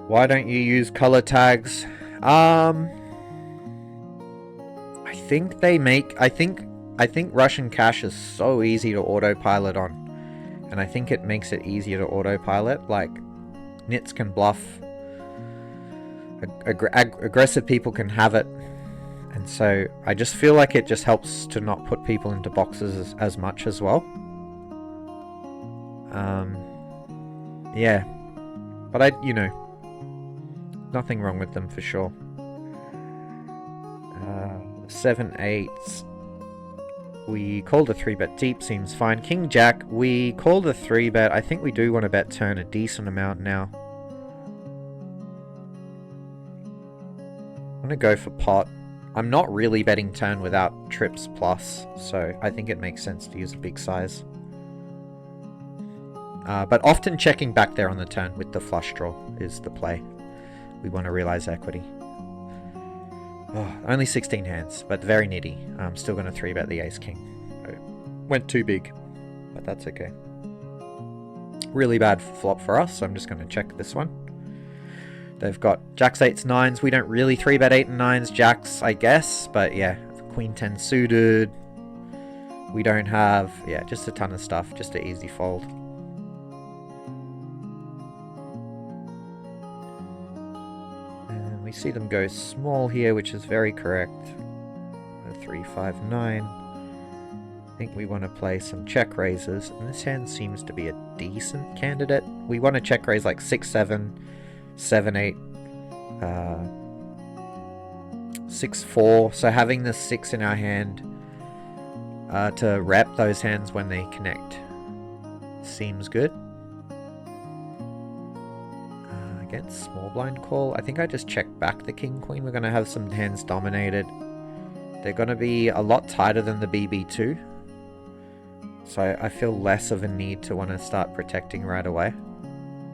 Why don't you use color tags? I think they make... I think Russian cash is so easy to autopilot on. And I think it makes it easier to autopilot. Like, nits can bluff aggressive people can have it. And so I just feel like it just helps to not put people into boxes as much as well. Yeah. But nothing wrong with them for sure. 7-8. We called a 3-bet deep, seems fine. King Jack, we called a 3-bet. I think we do want to bet turn a decent amount now. I'm going to go for pot. I'm not really betting turn without trips plus, so I think it makes sense to use a big size. But often checking back there on the turn with the flush draw is the play. We want to realize equity. Oh, only 16 hands, but very nitty. I'm still going to 3-bet the ace-king. Went too big, but that's okay. Really bad flop for us, so I'm just going to check this one. They've got jacks, 8s, 9s. We don't really 3-bet 8 and 9s. Jacks, I guess, but yeah. Queen 10 suited. We don't have, yeah, just a ton of stuff. Just an easy fold. We see them go small here, which is very correct. 3-5-9. I think we want to play some check raises, and this hand seems to be a decent candidate. We want to check raise like 6-7, 7-8, 6-4. So having the 6 in our hand to rep those hands when they connect seems good. Against small blind call, I think I just checked back the king queen. We're going to have some hands dominated. They're going to be a lot tighter than the BB2, so I feel less of a need to want to start protecting right away.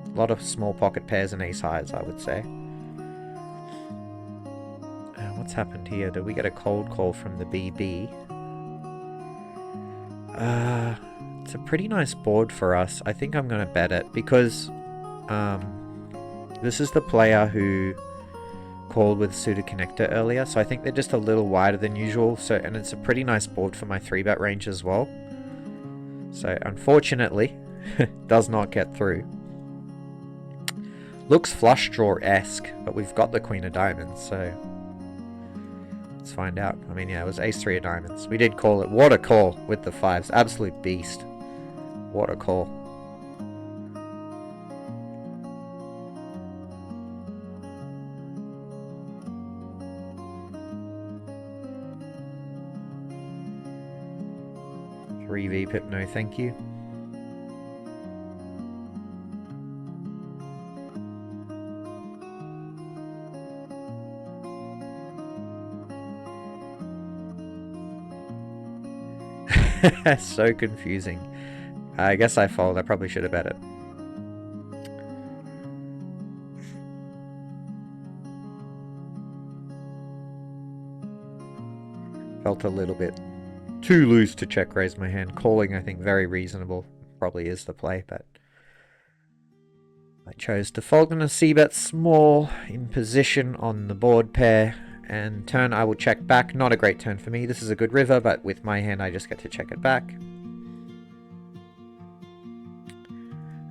A lot of small pocket pairs and ace highs, I would say. What's happened here? Did we get a cold call from the BB? It's a pretty nice board for us. I think I'm going to bet it because this is the player who called with suited connector earlier, so I think they're just a little wider than usual. So, and it's a pretty nice board for my 3-bet range as well. So unfortunately, does not get through. Looks flush draw-esque, but we've got the queen of diamonds, so let's find out. I mean, yeah, it was ace-3 of diamonds. We did call it. What a call with the 5s. Absolute beast. What a call. Pip, no thank you. So confusing. I guess I fold. I probably should have bet it. Felt a little bit too loose to check raise my hand. Calling, I think, very reasonable. Probably is the play, but I chose to fold. Gonna c-bet small in position on the board pair. And turn, I will check back. Not a great turn for me. This is a good river, but with my hand, I just get to check it back.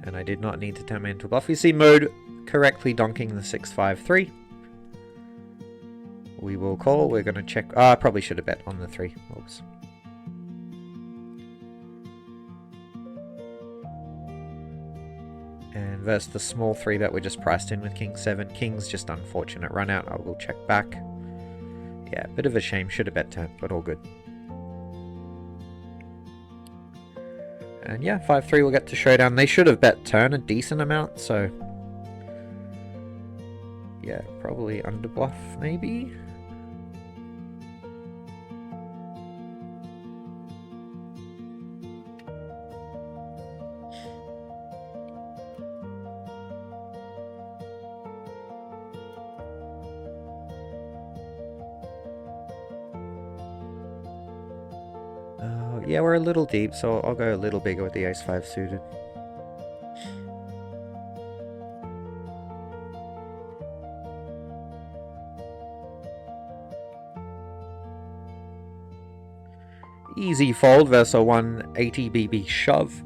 And I did not need to turn my into bluff. You see mode correctly donking the 6-5-3. We will call. We're going to check. I probably should have bet on the 3. Oops. And versus the small 3-bet, we're just priced in with king 7. King's just unfortunate run out. I will check back. Yeah, bit of a shame. Should have bet turn, but all good. And yeah, 5-3 will get to showdown. They should have bet turn a decent amount, so yeah, probably under bluff maybe. Yeah, we're a little deep, so I'll go a little bigger with the ace-5 suited. Easy fold versus a 180 BB shove.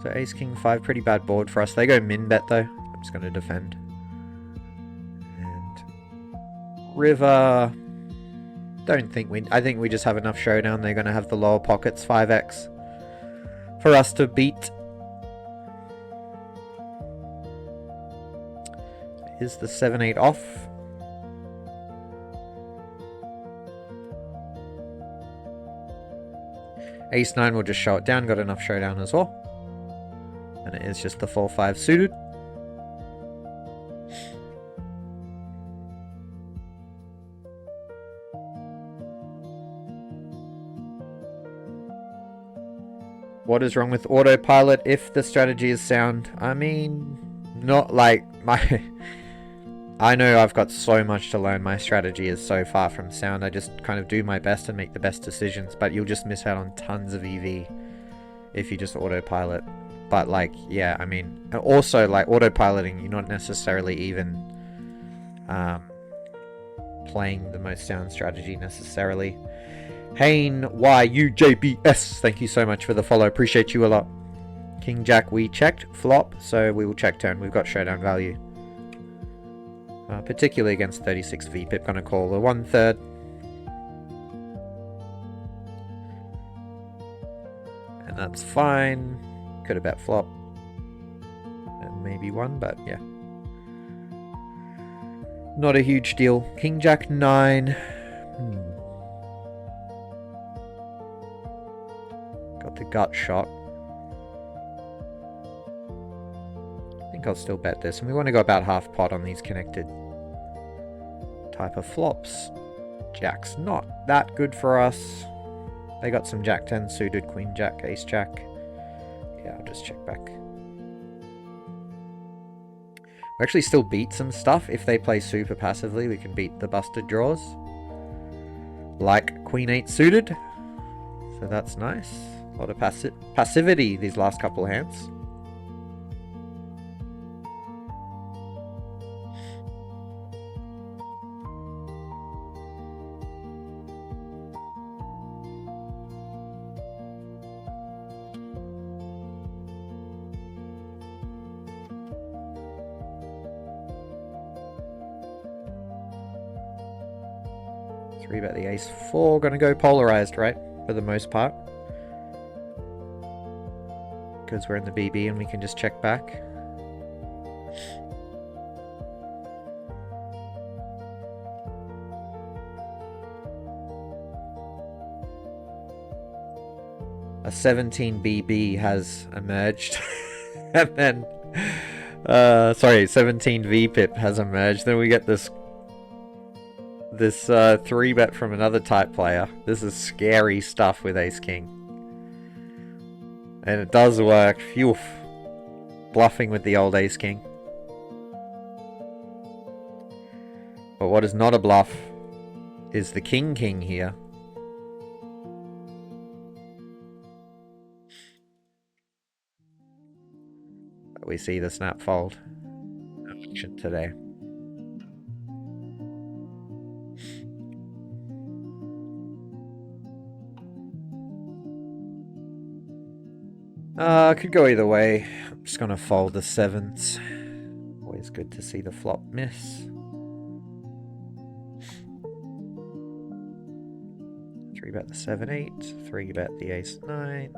So ace king 5, pretty bad board for us. They go min bet though. I'm just going to defend. And river, I think we just have enough showdown. They're going to have the lower pockets 5x for us to beat. Is the 7-8 off? Ace 9 will just show it down, got enough showdown as well. And it is just the 4-5 suited. What is wrong with autopilot if the strategy is sound? I mean, not like my... I know I've got so much to learn. My strategy is so far from sound. I just kind of do my best and make the best decisions, but you'll just miss out on tons of EV if you just autopilot. But like, yeah, I mean, also like autopiloting, you're not necessarily even playing the most sound strategy necessarily. Hayne YUJBS, thank you so much for the follow. Appreciate you a lot. King Jack, we checked flop, so we will check turn. We've got showdown value. Particularly against 36 VPIP, gonna call the 1/3. And that's fine. Could have bet flop. And maybe one, but yeah. Not a huge deal. King Jack 9. Got the gut shot. I think I'll still bet this. And we want to go about half pot on these connected type of flops. Jack's not that good for us. They got some Jack 10 suited, Queen Jack, Ace Jack. Yeah, I'll just check back. We actually still beat some stuff. If they play super passively, we can beat the busted draws. Like Queen 8 suited. So that's nice. A lot of passivity these last couple of hands. Three bet the ace 4. Gonna go polarized, right? For the most part. Because we're in the BB and we can just check back. A 17 BB has emerged. And then... sorry, 17 VPIP has emerged. Then we get this 3-bet from another type player. This is scary stuff with Ace King. And it does work. Phew. Bluffing with the old Ace King. But what is not a bluff is the King King here. But we see the snap fold. No action today. Could go either way. I'm just gonna fold the 7s. Always good to see the flop miss. 3-bet the 7-8. 3-bet the ace 9.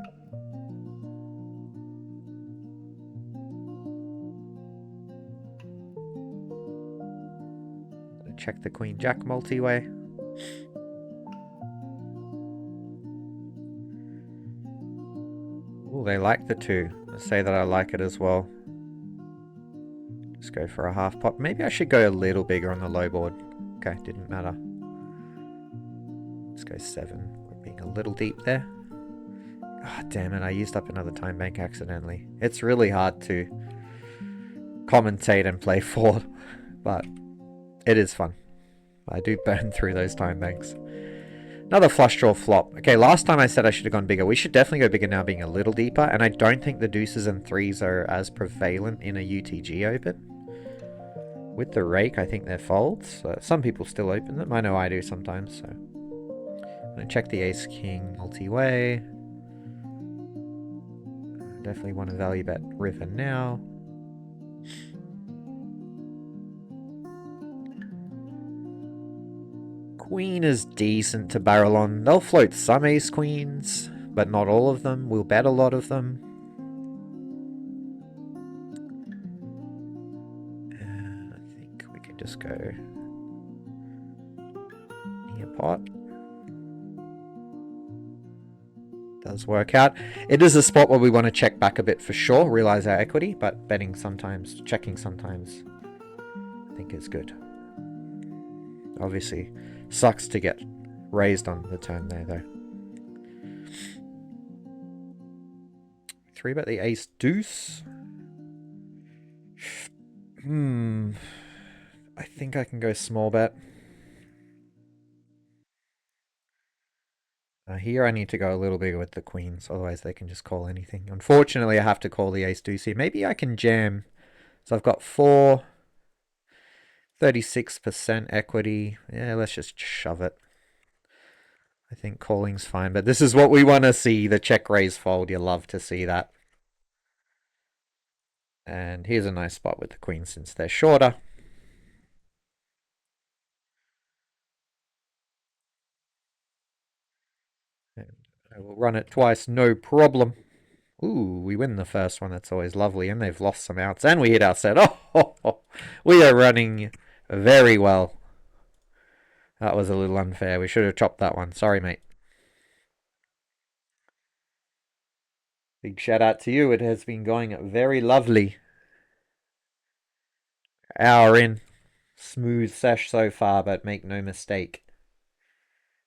Check the Queen Jack multi-way. Oh, they like the 2. Let's say that I like it as well. Just go for a half pot. Maybe I should go a little bigger on the low board. Okay, didn't matter. Let's go 7. We're being a little deep there. Ah, oh, damn it, I used up another time bank accidentally. It's really hard to commentate and play forward, but it is fun. I do burn through those time banks. Another flush draw flop. Okay, last time I said I should have gone bigger. We should definitely go bigger now, being a little deeper. And I don't think the deuces and 3s are as prevalent in a UTG open. With the rake, I think they're folds. Some people still open them. I know I do sometimes. So I'm going to check the ace king multi-way. Definitely want to value bet river now. Queen is decent to barrel on. They'll float some ace queens, but not all of them. We'll bet a lot of them. I think we can just go near pot. Does work out. It is a spot where we want to check back a bit for sure, realize our equity, but betting sometimes, checking sometimes, I think is good. Obviously, sucks to get raised on the turn there though. 3-bet the ace deuce. I think I can go small bet. Here I need to go a little bigger with the queens, otherwise they can just call anything. Unfortunately, I have to call the ace deuce here. Maybe I can jam. So I've got 36% equity. Yeah, let's just shove it. I think calling's fine, but this is what we want to see, the check raise fold. You love to see that. And here's a nice spot with the queen since they're shorter. And I will run it twice, no problem. Ooh, we win the first one. That's always lovely. And they've lost some outs. And we hit our set. Oh, we are running very well. That was a little unfair. We should have chopped that one. Sorry, mate. Big shout out to you. It has been going very lovely. Hour in. Smooth sesh so far, but make no mistake.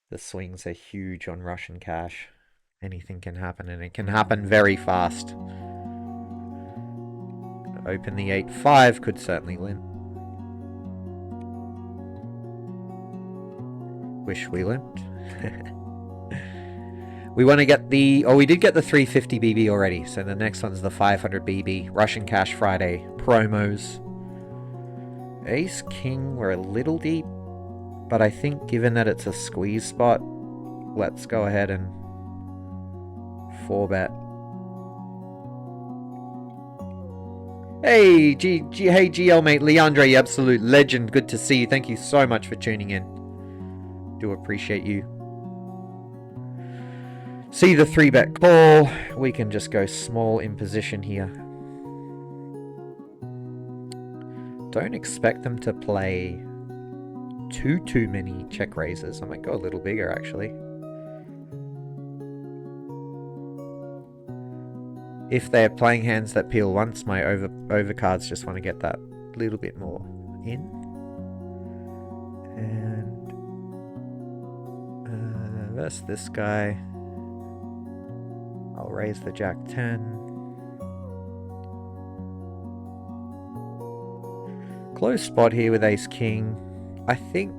The swings are huge on Russian cash. Anything can happen, and it can happen very fast. Open the 8-5, could certainly limp. Wish we limped. We want to get the... Oh, we did get the 350 BB already, so the next one's the 500 BB. Russian Cash Friday promos. Ace King, we're a little deep, but I think given that it's a squeeze spot, let's go ahead and 4-bet. Hey, hey GL mate, Leandre, you absolute legend. Good to see you. Thank you so much for tuning in. Do appreciate you. See the 3-bet call. We can just go small in position here. Don't expect them to play too many check raises. I might go a little bigger actually. If they're playing hands that peel once, my overcards just want to get that little bit more in. And versus this guy, I'll raise the Jack 10. Close spot here with Ace King. I think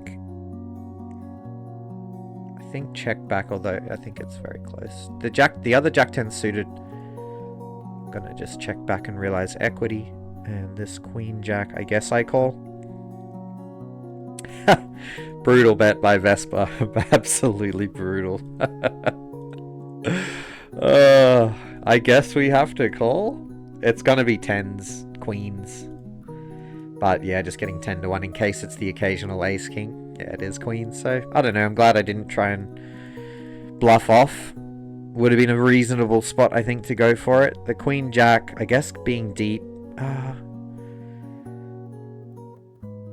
check back, although I think it's very close. The other Jack 10 suited. I'm gonna just check back and realize equity. And this Queen Jack, I guess I call. Brutal bet by Vespa. Absolutely brutal. I guess we have to call. It's gonna be 10s, queens. But yeah, just getting 10 to 1 in case it's the occasional ace king. Yeah, it is queen, so I don't know. I'm glad I didn't try and bluff off. Would have been a reasonable spot, I think, to go for it. The queen jack, I guess being deep.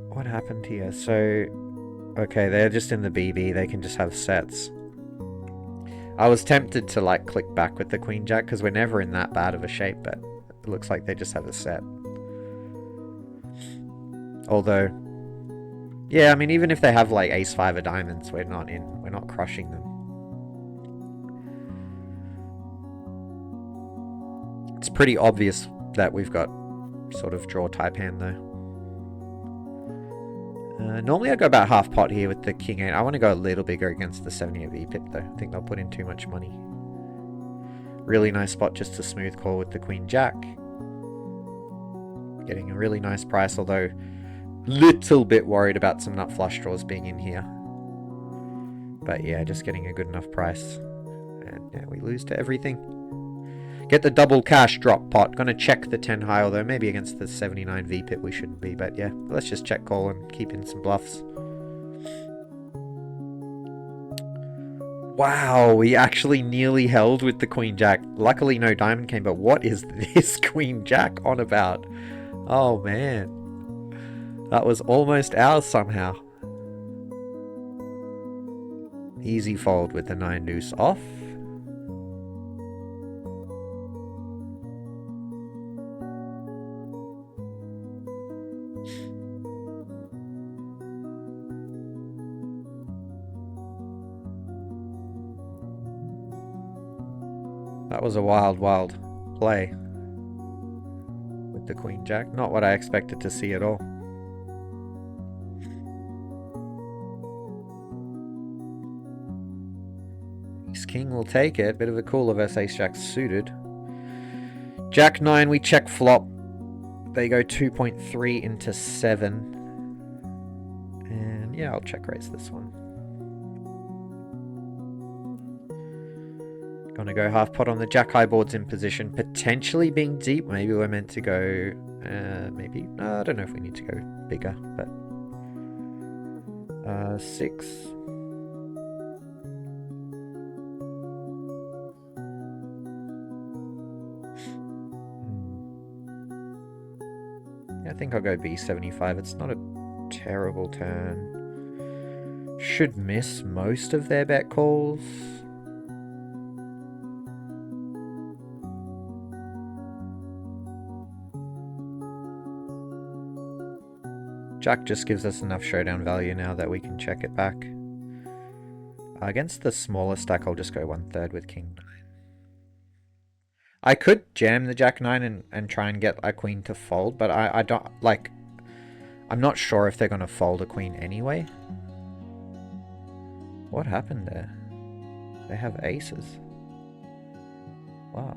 What happened here? So, okay, they're just in the BB. They can just have sets. I was tempted to like click back with the queen jack because we're never in that bad of a shape, but it looks like they just have a set. Although, yeah, I mean, even if they have like ace-5 of diamonds, we're not crushing them. It's pretty obvious that we've got sort of draw type hand though. Normally I go about half pot here with the king 8. I want to go a little bigger against the 78 VPIP though. I think they'll put in too much money. Really nice spot just to smooth call with the queen jack. Getting a really nice price, although little bit worried about some nut flush draws being in here. But yeah, just getting a good enough price. And yeah, we lose to everything. Get the double cash drop pot. Gonna check the 10 high, although maybe against the 79 VPIP we shouldn't be. But yeah, let's just check call and keep in some bluffs. Wow, we actually nearly held with the Queen Jack. Luckily no diamond came, but what is this Queen Jack on about? Oh man. That was almost ours somehow. Easy fold with the 9 deuce off. That was a wild, wild play with the Queen Jack. Not what I expected to see at all. Ace King will take it. Bit of a cooler versus Ace Jack suited. Jack 9, we check flop. They go 2.3 into 7. And yeah, I'll check raise this one. Gonna go half pot on the jack high boards in position, potentially being deep. Maybe we're meant to go, maybe, I don't know if we need to go bigger, but 6. Yeah, I think I'll go B75. It's not a terrible turn. Should miss most of their bet calls. Jack just gives us enough showdown value now that we can check it back. Against the smaller stack, I'll just go 1/3 with King 9. I could jam the Jack 9 and try and get a Queen to fold, but I don't, like, I'm not sure if they're going to fold a Queen anyway. What happened there? They have aces. Wow.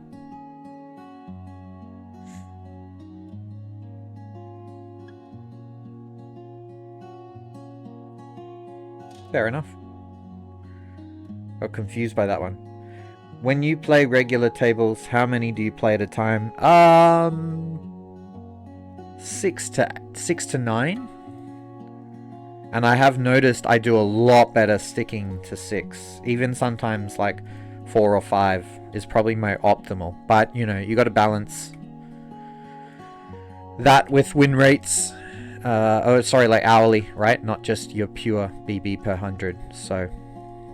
Fair enough. Got confused by that one. When you play regular tables, how many do you play at a time? 6 to 9. And I have noticed I do a lot better sticking to 6. Even sometimes like 4 or 5 is probably my optimal. But you know, you got to balance that with win rates. Oh, sorry, like hourly, right? Not just your pure BB per 100. So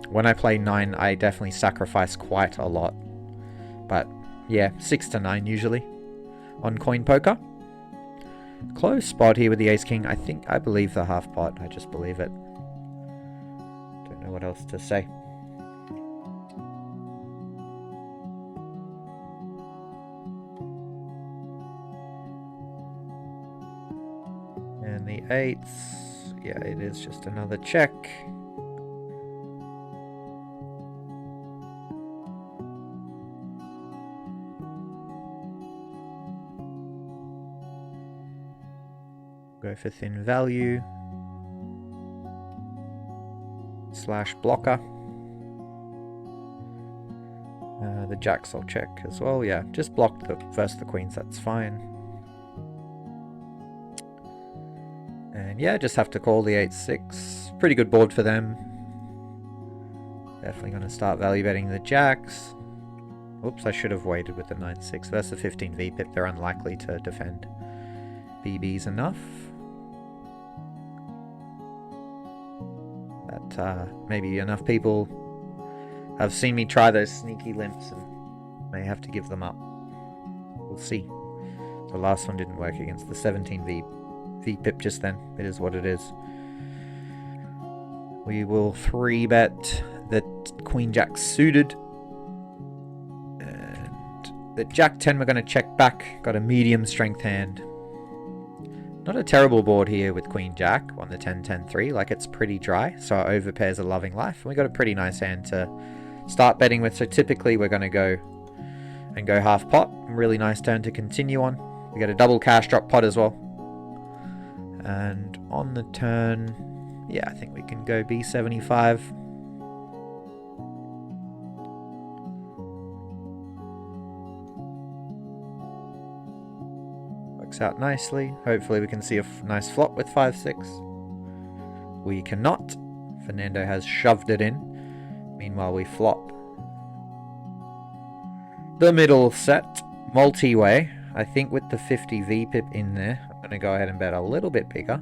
when I play 9, I definitely sacrifice quite a lot. But yeah, 6 to 9 usually on CoinPoker. Close spot here with the Ace King. I believe the half pot. I just believe it. Don't know what else to say. And the 8s, yeah, it is just another check. Go for thin value / blocker. The jacks I'll check as well. Yeah, just block the first the queens, that's fine. And yeah, just have to call the 8-6. Pretty good board for them. Definitely going to start value betting the jacks. Oops, I should have waited with the 9-6 versus the 15 VPIP. They're unlikely to defend BBs enough. But maybe enough people have seen me try those sneaky limps and may have to give them up. We'll see. The last one didn't work against the 17 VPIP just then. It is what it is. We will 3-bet the Queen Jack suited. And the Jack 10 we're going to check back. Got a medium strength hand. Not a terrible board here with Queen Jack on the 10-10-3. Like, it's pretty dry, so our overpairs are loving life. And we got a pretty nice hand to start betting with. So typically we're going to go half pot. Really nice turn to continue on. We get a double cash drop pot as well. And on the turn, yeah, I think we can go B75. Works out nicely. Hopefully we can see a nice flop with 5-6. We cannot. Fernando has shoved it in. Meanwhile we flop the middle set, multi-way. I think with the 50 VPIP in there, I'm going to go ahead and bet a little bit bigger.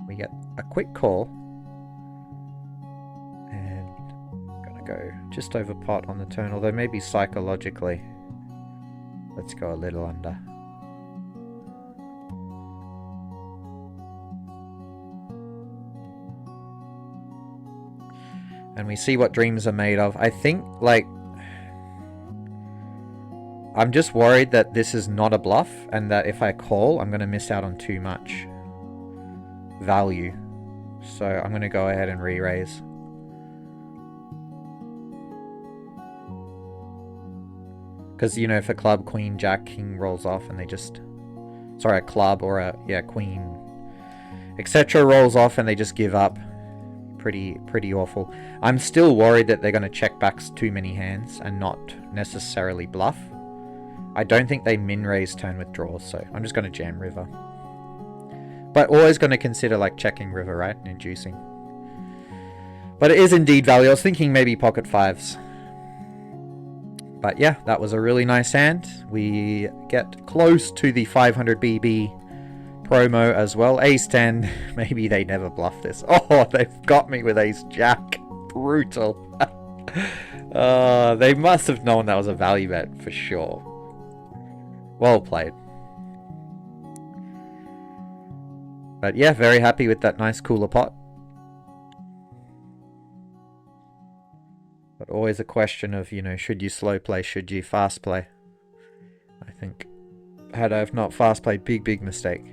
We get a quick call. And I'm going to go just over pot on the turn, although maybe psychologically, let's go a little under. And we see what dreams are made of. I think, like, I'm just worried that this is not a bluff, and that if I call, I'm going to miss out on too much value. So I'm going to go ahead and re-raise. Because, you know, if a club, queen, jack, king rolls off and they just... Sorry, a club or a, yeah, queen, etc. rolls off and they just give up. Pretty awful. I'm still worried that they're going to check back too many hands and not necessarily bluff. I don't think they min-raise turn with draws, so I'm just going to jam river. But always going to consider like checking river, right? And inducing. But it is indeed value. I was thinking maybe pocket fives. But yeah, that was a really nice hand. We get close to the 500 BB promo as well. Ace 10, maybe they never bluff this. Oh, they've got me with ace jack. Brutal. They must have known that was a value bet for sure. Well played. But yeah, very happy with that nice cooler pot. But always a question of, you know, should you slow play, should you fast play? I think, had I have not fast played, big mistake.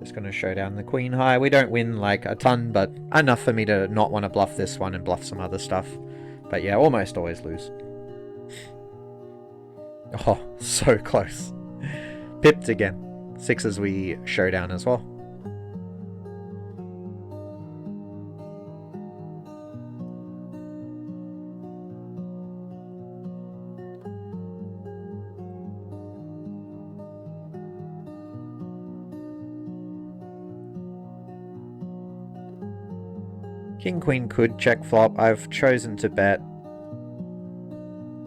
Just going to show down the queen high. We don't win like a ton, but enough for me to not want to bluff this one and bluff some other stuff. But yeah, almost always lose. Oh, so close. Pipped again. Sixes we show down as well. King Queen could check flop. I've chosen to bet.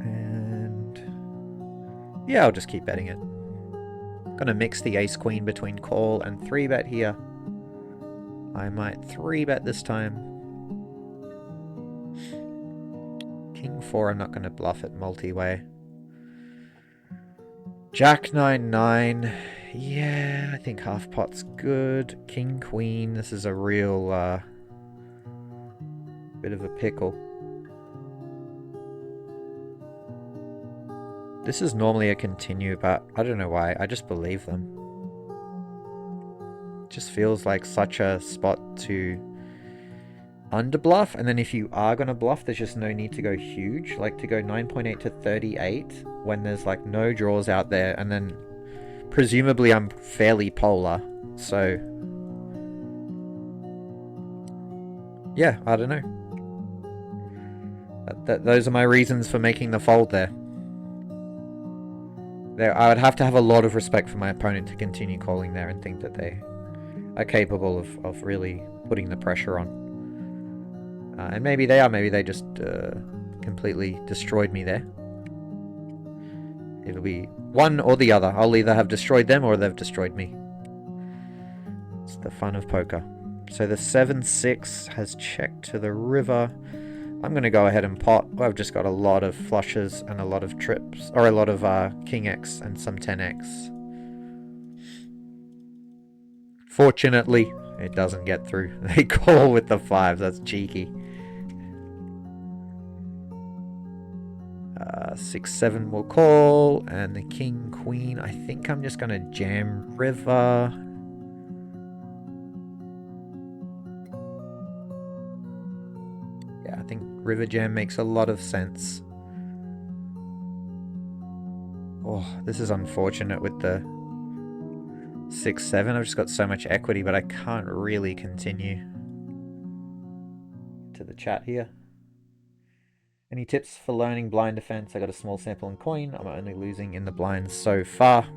And yeah, I'll just keep betting it. Gonna mix the ace queen between call and 3-bet here. I might 3-bet this time. King 4, I'm not gonna bluff it multi-way. Jack 9-9. Yeah, I think half pot's good. King Queen, this is a real bit of a pickle. This is normally a continue, but I don't know why. I just believe them. It just feels like such a spot to underbluff, and then if you are going to bluff, there's just no need to go huge. Like to go 9.8 to 38 when there's like no draws out there, and then presumably I'm fairly polar. So yeah, I don't know. Those are my reasons for making the fold there. I would have to have a lot of respect for my opponent to continue calling there and think that they are capable of really putting the pressure on. And maybe they are. Maybe they just completely destroyed me there. It'll be one or the other. I'll either have destroyed them or they've destroyed me. It's the fun of poker. So the 7-6 has checked to the river. I'm going to go ahead and pot. I've just got a lot of flushes and a lot of trips, or a lot of King X and some 10X. Fortunately, it doesn't get through. They call with the 5s. That's cheeky. 6-7 will call, and the King Queen. I think I'm just going to jam river. I think river jam makes a lot of sense. Oh, this is unfortunate with the 6-7. I've just got so much equity, but I can't really continue. To the chat here. Any tips for learning blind defense? I got a small sample in coin. I'm only losing in the blinds so far.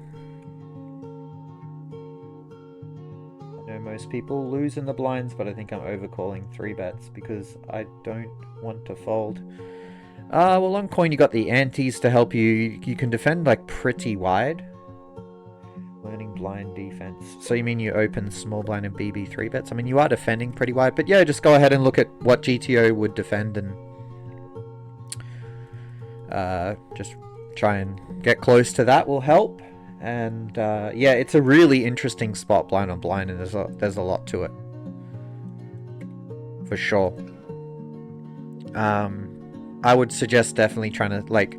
I know most people lose in the blinds, but I think I'm overcalling 3 bets because I don't want to fold. Well, on coin you got the antes to help you. You can defend like pretty wide. Learning blind defense. So you mean you open small blind and BB 3 bets? I mean, you are defending pretty wide, but yeah, just go ahead and look at what GTO would defend and just try and get close to that will help. And yeah, it's a really interesting spot blind on blind, and there's a lot to it for sure. I would suggest definitely trying to like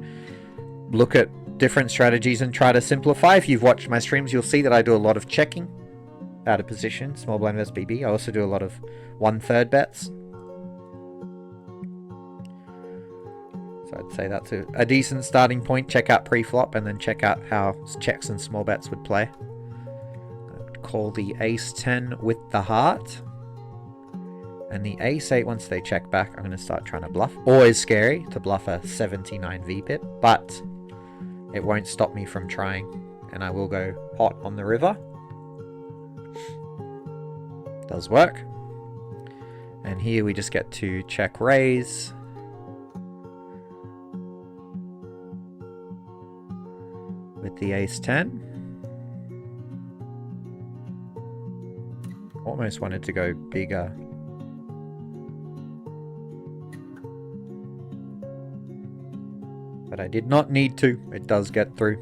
look at different strategies and try to simplify. If you've watched my streams, you'll see that I do a lot of checking out of position, small blind versus BB. I also do a lot of 1/3 bets. So I'd say that's a decent starting point. Check out pre-flop and then check out how checks and small bets would play. I'd call the ace-10 with the heart. And the ace-8, once they check back, I'm going to start trying to bluff. Always scary to bluff a 79 VPip, but it won't stop me from trying. And I will go hot on the river. Does work. And here we just get to check raise. With the ace-10. Almost wanted to go bigger. But I did not need to. It does get through.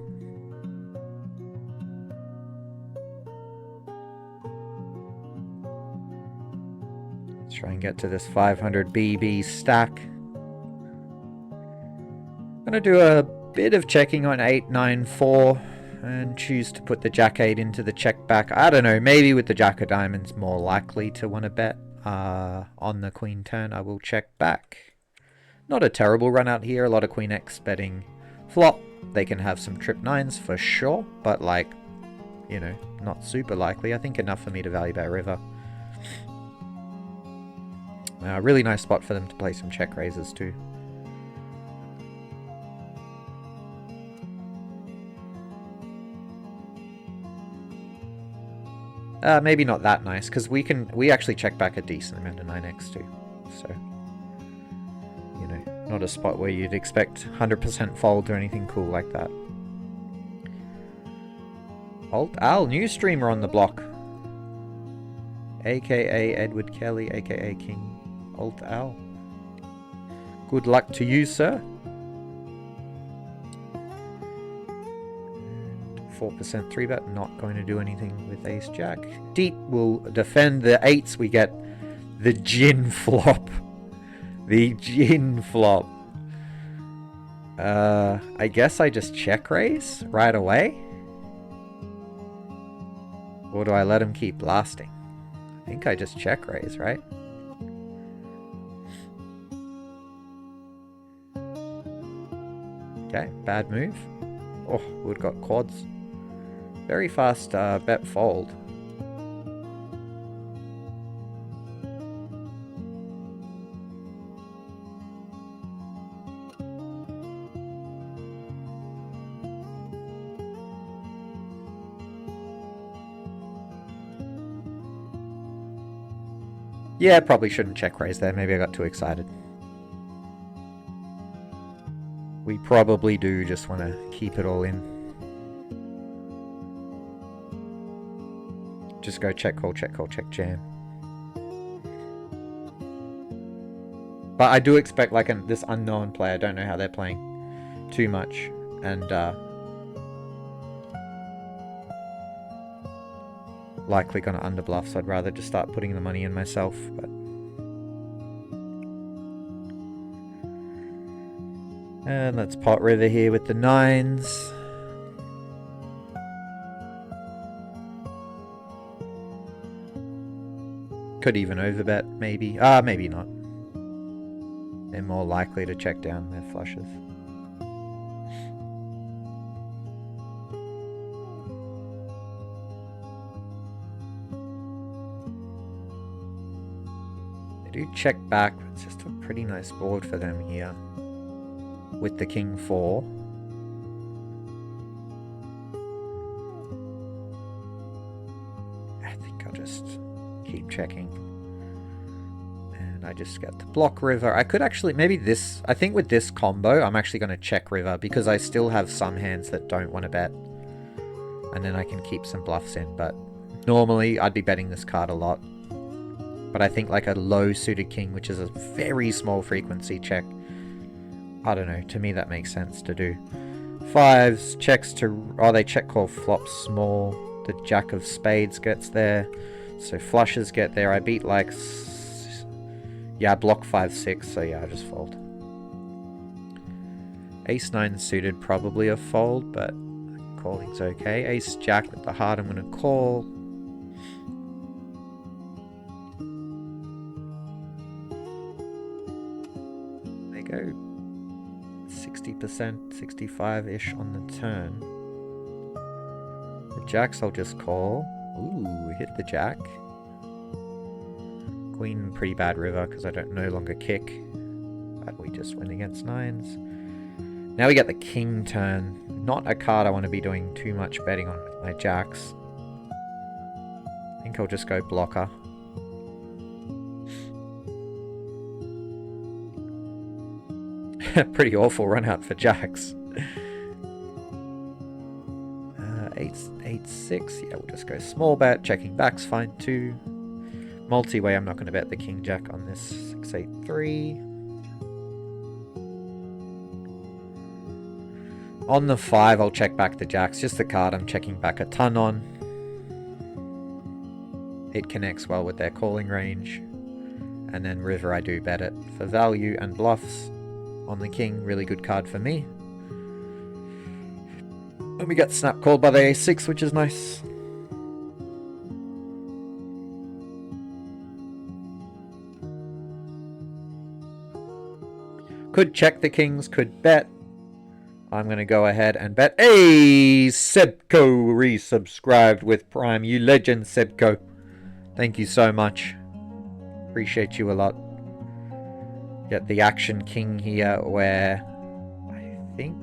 Let's try and get to this 500 BB stack. I'm going to do a bit of checking on 8-9-4 and choose to put the jack-8 into the check back. I don't know, maybe with the jack of diamonds more likely to want to bet on the queen turn. I will check back. Not a terrible run out here. A lot of queen X betting flop. They can have some trip 9s for sure, but like, you know, not super likely. I think enough for me to value bet river. Really nice spot for them to play some check raises too. Maybe not that nice, because we actually check back a decent amount of 9x too. So, you know, not a spot where you'd expect 100% fold or anything cool like that. Alt Al, new streamer on the block. AKA Edward Kelly, AKA King Alt Al. Good luck to you, sir. 4% 3-bet, not going to do anything with ace-jack. Deep will defend the 8s. We get the gin flop. The gin flop. I guess I just check raise right away? Or do I let him keep blasting? I think I just check raise, right? Okay, bad move. Oh, we've got quads. Very fast bet fold. Yeah, probably shouldn't check raise there. Maybe I got too excited. We probably do just want to keep it all in. Just go check call, check jam. But I do expect like this unknown player. I don't know how they're playing too much. And likely going to underbluff, so I'd rather just start putting the money in myself. But and let's pot river here with the 9s. Could even overbet, maybe. Maybe not. They're more likely to check down their flushes. do check back. It's just a pretty nice board for them here. With the king 4. I think I'll just keep checking. And I just get the block river. I could actually, maybe this, I think with this combo, I'm actually going to check river because I still have some hands that don't want to bet. And then I can keep some bluffs in, but normally I'd be betting this card a lot. But I think like a low suited king, which is a very small frequency check, I don't know, to me that makes sense to do. 5s, checks to, oh, they check call flop small. The jack of spades gets there. So flushes get there. I beat like, yeah, I block 5, 6, so yeah, I just fold. Ace 9 suited, probably a fold, but calling's okay. Ace jack with the heart, I'm going to call. They go 60%, 65-ish on the turn. The jacks I'll just call. Ooh, hit the jack. Queen, pretty bad river because I don't no longer kick. But we just win against 9s. Now we get the king turn. Not a card I want to be doing too much betting on with my jacks. I think I'll just go blocker. Pretty awful run out for jacks. 8, 6. Yeah, we'll just go small bet. Checking back's fine too. Multi-way, I'm not going to bet the king jack on this. 6, 8, 3. On the 5, I'll check back the jacks. Just the card I'm checking back a ton on. It connects well with their calling range. And then river, I do bet it for value and bluffs. On the king, really good card for me. And we get snap called by the a6, which is nice. Could check the kings, could bet. I'm going to go ahead and bet. Hey, Sebco resubscribed with Prime. You legend, Sebco. Thank you so much. Appreciate you a lot. Get the action king here where I think...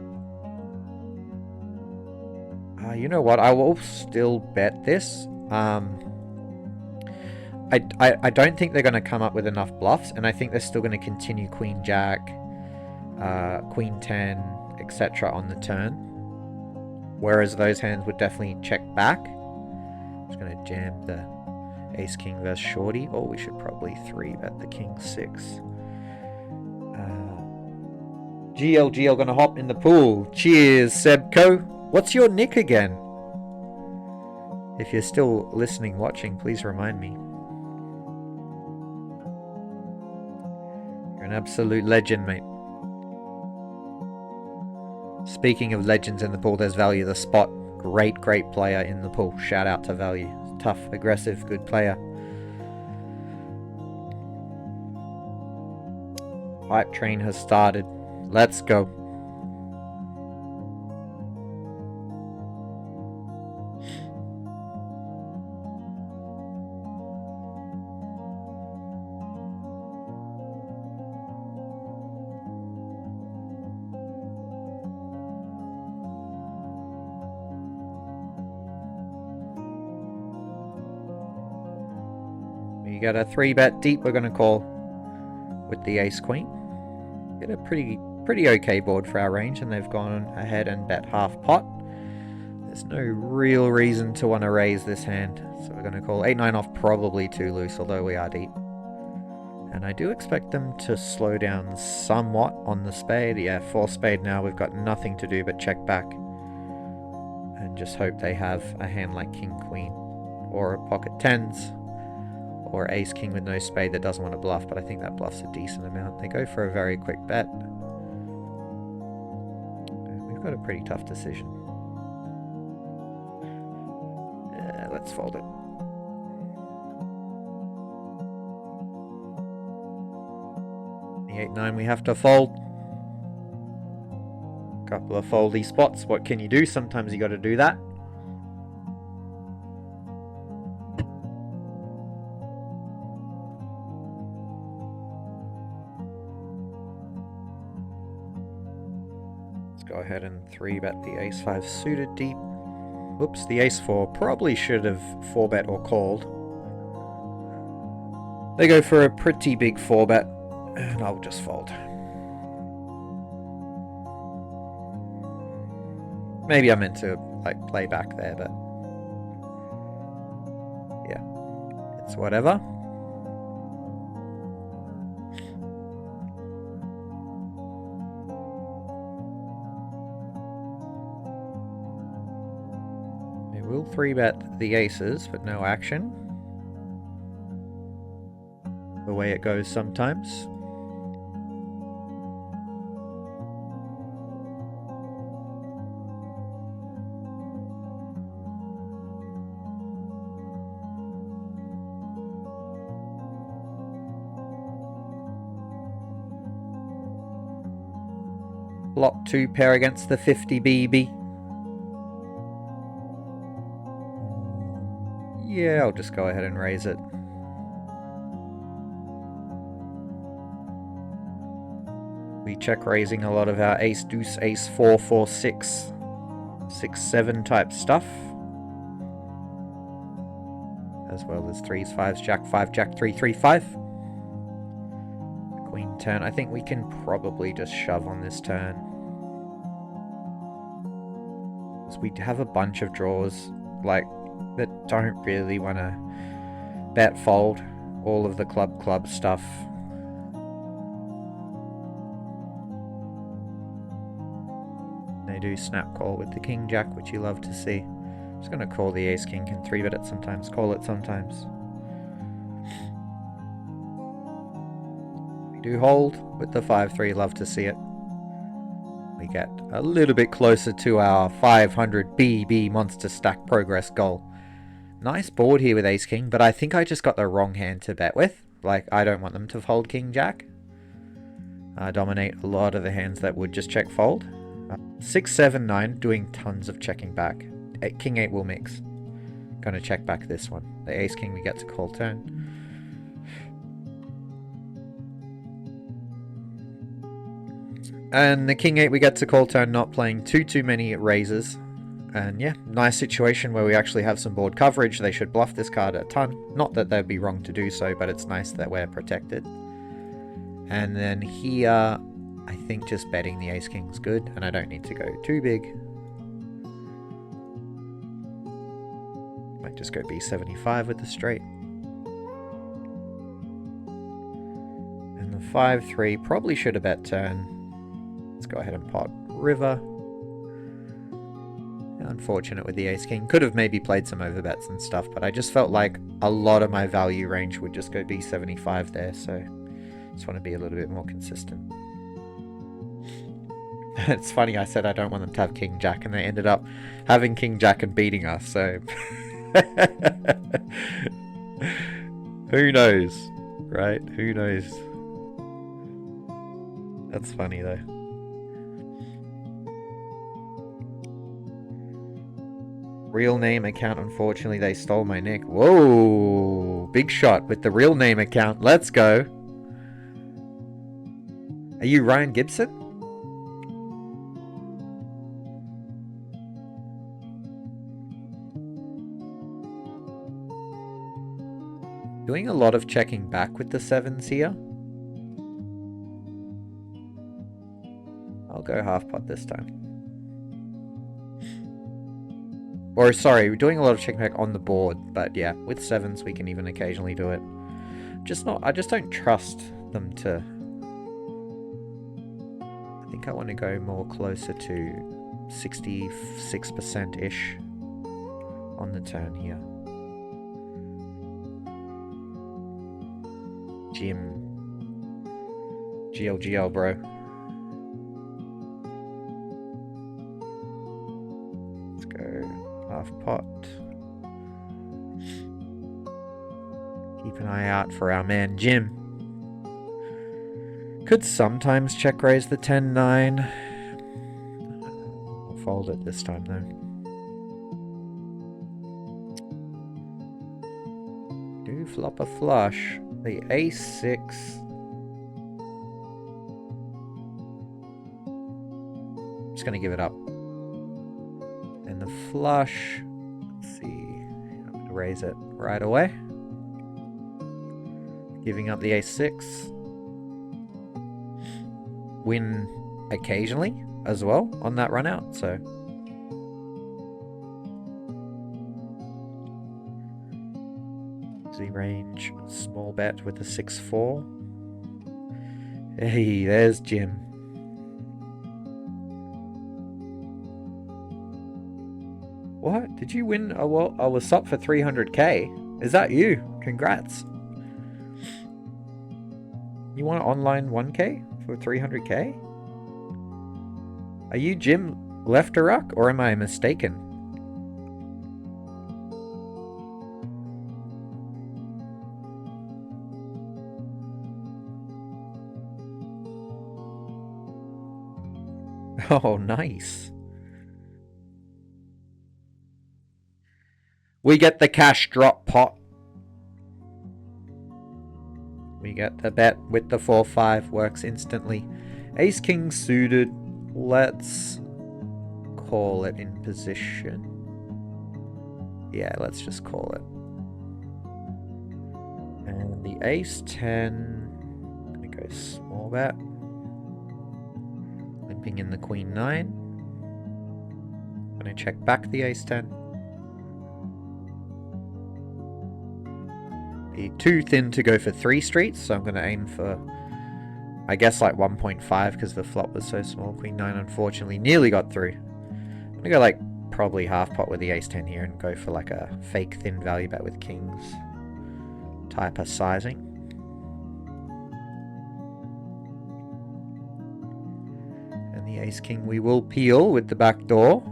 you know what? I will still bet this. I don't think they're going to come up with enough bluffs, and I think they're still going to continue Queen Jack, Queen 10, etc. on the turn. Whereas those hands would definitely check back. I'm just going to jam the Ace King versus Shorty. Or we should probably 3-bet the King 6. GLGL gonna hop in the pool. Cheers, Sebco. What's your nick again? If you're still listening, watching, please remind me. You're an absolute legend, mate. Speaking of legends in the pool, there's Value the Spot. Great player in the pool. Shout out to Value. Tough, aggressive, good player. Hype train has started. Let's go. We got a 3-bet deep we're going to call with the ace queen. Get a pretty okay board for our range, and they've gone ahead and bet half pot. There's no real reason to want to raise this hand, so we're going to call 8-9 off, probably too loose, although we are deep. And I do expect them to slow down somewhat on the spade. Yeah, 4 spade now. We've got nothing to do but check back and just hope they have a hand like king queen or a pocket 10s or ace king with no spade that doesn't want to bluff, but I think that bluffs a decent amount. They go for a very quick bet. We've got a pretty tough decision. Let's fold it. The 8-9 we have to fold. Couple of foldy spots. What can you do? Sometimes you got to do that. go ahead and 3-bet the ace-5 suited deep. Oops, the ace-4 probably should have 4-bet or called. They go for a pretty big 4-bet, and I'll just fold. Maybe I meant to like play back there, but yeah, it's whatever. They will 3-bet the aces, but no action. The way it goes sometimes. Flop 2 pair against the 50 BB. Yeah, I'll just go ahead and raise it. We check raising a lot of our ace deuce, ace 4, 4, 6, 6, 7 type stuff. As well as 3s, 5s, jack 5, jack 3, 3, 5. Queen turn. I think we can probably just shove on this turn. Because we have a bunch of draws like that don't really want to bet fold all of the club stuff. They do snap call with the king jack, which you love to see. I'm just going to call the ace king, can 3-bet it sometimes, call it sometimes. We do hold with the 5-3, love to see it. We get a little bit closer to our 500 BB monster stack progress goal. Nice board here with ace king, but I think I just got the wrong hand to bet with. Like, I don't want them to fold king jack. Dominate a lot of the hands that would just check fold. 6, 7, 9, doing tons of checking back. King 8 will mix. Gonna check back this one. The ace king we get to call turn. And the king 8 we get to call turn, not playing too many raises. And yeah, nice situation where we actually have some board coverage. They should bluff this card a ton. Not that they'd be wrong to do so, but it's nice that we're protected. And then here, I think just betting the ace king is good, and I don't need to go too big. Might just go b75 with the straight. And the 5-3 probably should have bet turn. Let's go ahead and pot river. Unfortunate with the ace king. Could have maybe played some overbets and stuff, but I just felt like a lot of my value range would just go b75 there, so just want to be a little bit more consistent. It's funny, I said I don't want them to have king jack, and they ended up having king jack and beating us, so who knows, right? Who knows? That's funny though. Real name account, unfortunately, they stole my nick. Whoa! Big shot with the real name account. Let's go. Are you Ryan Gibson? Doing a lot of checking back with the 7s here. I'll go half pot this time. Or sorry, we're doing a lot of checking back on the board, but yeah, with 7s we can even occasionally do it. I just don't trust them to. I think I want to go more closer to 66%-ish on the turn here. Jim. GLGL, bro. Let's go half pot. Keep an eye out for our man Jim. Could sometimes check raise the 10-9. I'll fold it this time though. Do flop a flush. The ace-6. just going to give it up. And the flush, let's see, I'm going to raise it right away. Giving up the ace-6. Win occasionally as well on that run out, so. Z range, small bet with a 6-4. Hey, there's Jim. What? Did you win a SOP for 300k? Is that you? Congrats. You want an online 1k for 300k? Are you Jim Lefteruck, or am I mistaken? Oh, nice. We get the cash drop pot. We get the bet with the 4-5, works instantly. Ace King suited. Let's call it in position. Yeah, let's just call it. And the ace 10. I'm gonna go small bet. Limping in the queen 9. I'm gonna check back the ace 10. Be too thin to go for 3 streets, so I'm gonna aim for, I guess, like 1.5 because the flop was so small. Queen 9 unfortunately nearly got through. I'm gonna go like probably half pot with the ace 10 here and go for like a fake thin value bet with kings type of sizing. And the ace king we will peel with the back door.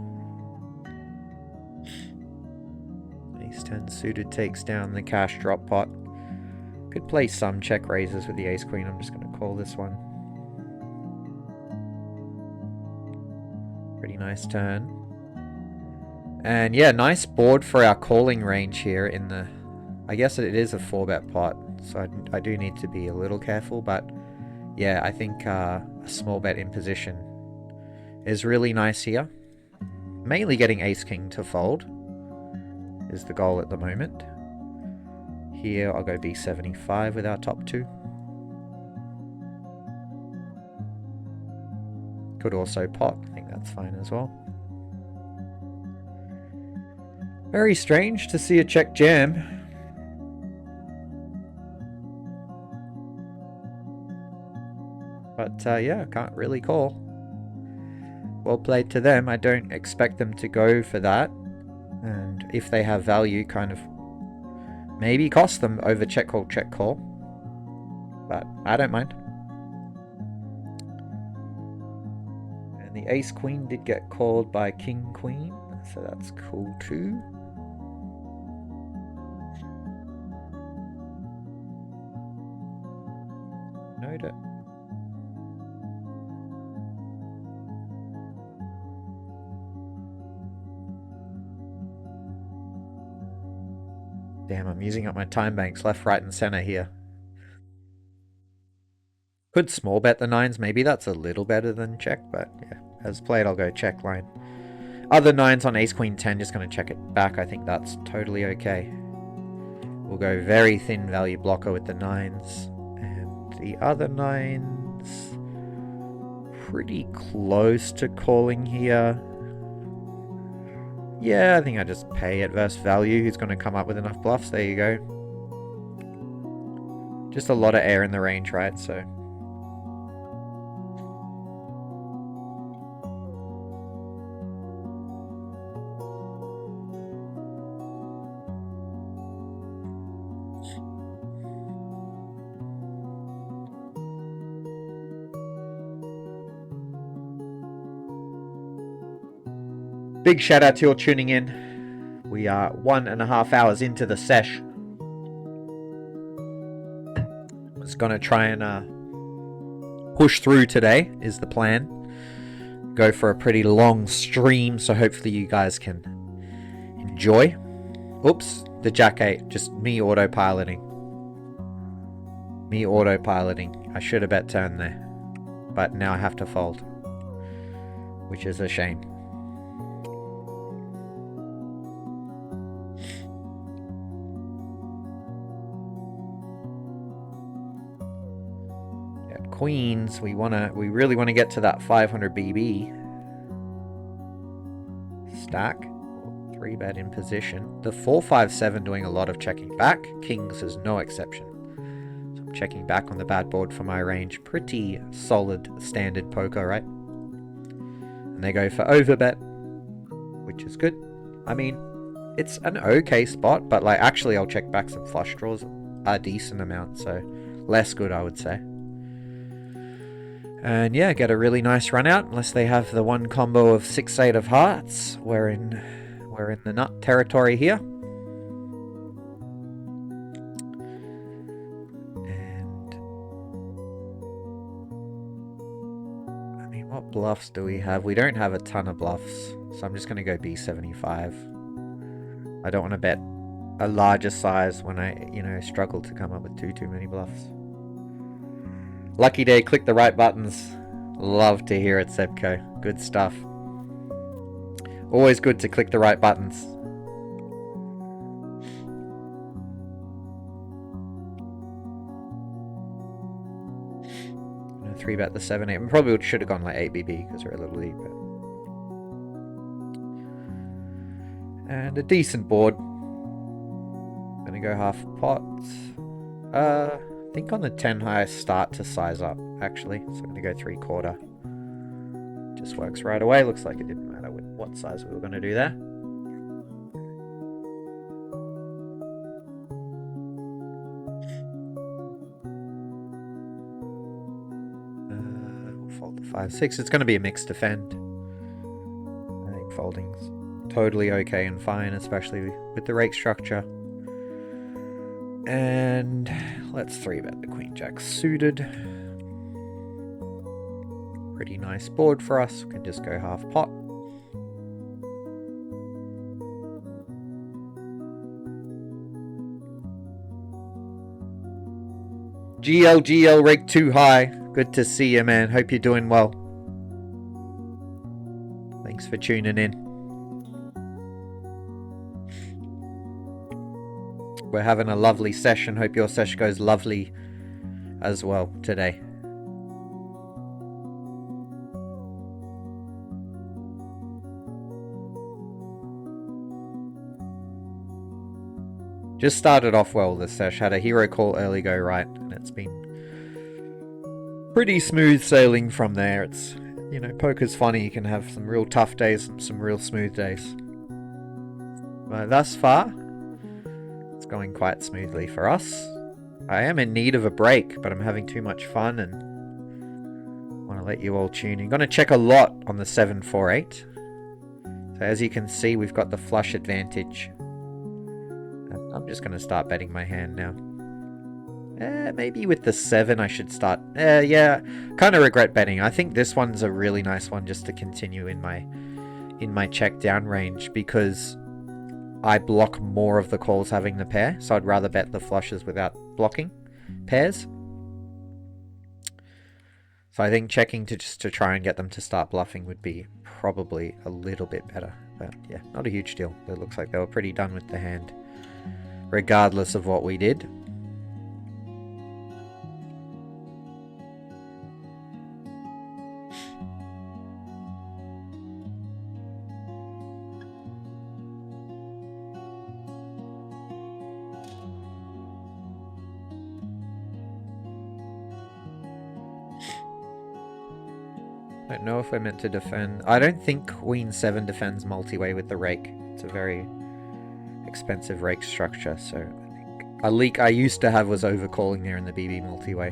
Ace 10 suited takes down the cash drop pot. Could play some check raises with the ace queen. I'm just going to call this one. Pretty nice turn. And yeah, nice board for our calling range here in the... I guess it is a 4-bet pot, so I do need to be a little careful, but yeah, I think a small bet in position is really nice here. Mainly getting ace king to fold is the goal at the moment. Here I'll go b75 with our top 2. Could also pot, I think that's fine as well. Very strange to see a check jam. But yeah, can't really call. Well played to them. I don't expect them to go for that. And if they have value, kind of maybe cost them over check call, but I don't mind. And the ace queen did get called by king queen, so that's cool too. Note it. Damn, I'm using up my time banks left, right, and center here. Could small bet the 9s. Maybe that's a little better than check, but yeah. As played, I'll go check line. Other 9s on ace queen 10, just going to check it back. I think that's totally okay. We'll go very thin value blocker with the 9s. And the other 9s, pretty close to calling here. Yeah, I think I just pay at versus value. Who's going to come up with enough bluffs? There you go. Just a lot of air in the range, right? So big shout out to you all tuning in. We are 1.5 hours into the sesh. I'm just going to try and push through today is the plan. Go for a pretty long stream, so hopefully you guys can enjoy. Oops, the jack 8, just me autopiloting. I should have bet turn there, but now I have to fold. which is a shame. At queens, we really want to get to that 500 BB stack. 3-bet in position. The 4-5-7 doing a lot of checking back. Kings is no exception. So I'm checking back on the bad board for my range. Pretty solid standard poker, right? And they go for overbet, which is good. I mean, it's an okay spot, but like actually I'll check back some flush draws a decent amount, so less good, I would say. And yeah, get a really nice run out, unless they have the one combo of 6-8 of hearts. We're in the nut territory here. And I mean, what bluffs do we have? We don't have a ton of bluffs, so I'm just going to go B75. I don't want to bet a larger size when I, struggle to come up with too many bluffs. Lucky day, click the right buttons. Love to hear it, Sebco. Good stuff. Always good to click the right buttons. I'm gonna 3-bet the 7-8. Probably should have gone like 8BB because we're a little deep. And a decent board. Gonna go half pot. I think on the 10 high I start to size up, actually. So I'm gonna go 3/4. Just works right away. Looks like it didn't matter what size we were gonna do there. We'll fold the 5-6. It's gonna be a mixed defend. I think folding's totally okay and fine, especially with the rake structure. And let's 3-bet the Queen Jack suited. Pretty nice board for us. We can just go half pot. GL rake too high. Good to see you, man. Hope you're doing well. Thanks for tuning in. We're having a lovely session. Hope your session goes lovely as well today. Just started off well this sesh. Had a hero call early go right, and it's been pretty smooth sailing from there. It's, poker's funny. You can have some real tough days and some real smooth days. But thus far, it's going quite smoothly for us. I am in need of a break, but I'm having too much fun and want to let you all tune in. Going to check a lot on the 7-4-8. So as you can see, we've got the flush advantage. And I'm just going to start betting my hand now. Maybe with the 7 I should start. Yeah, kind of regret betting. I think this one's a really nice one just to continue in my check down range, because I block more of the calls having the pair, so I'd rather bet the flushes without blocking pairs. So I think checking to try and get them to start bluffing would be probably a little bit better. But yeah, not a huge deal. It looks like they were pretty done with the hand, regardless of what we did. I don't know if we're meant to defend. I don't think Queen 7 defends multi-way with the rake. It's a very expensive rake structure, so I think a leak I used to have was overcalling there in the BB multi-way.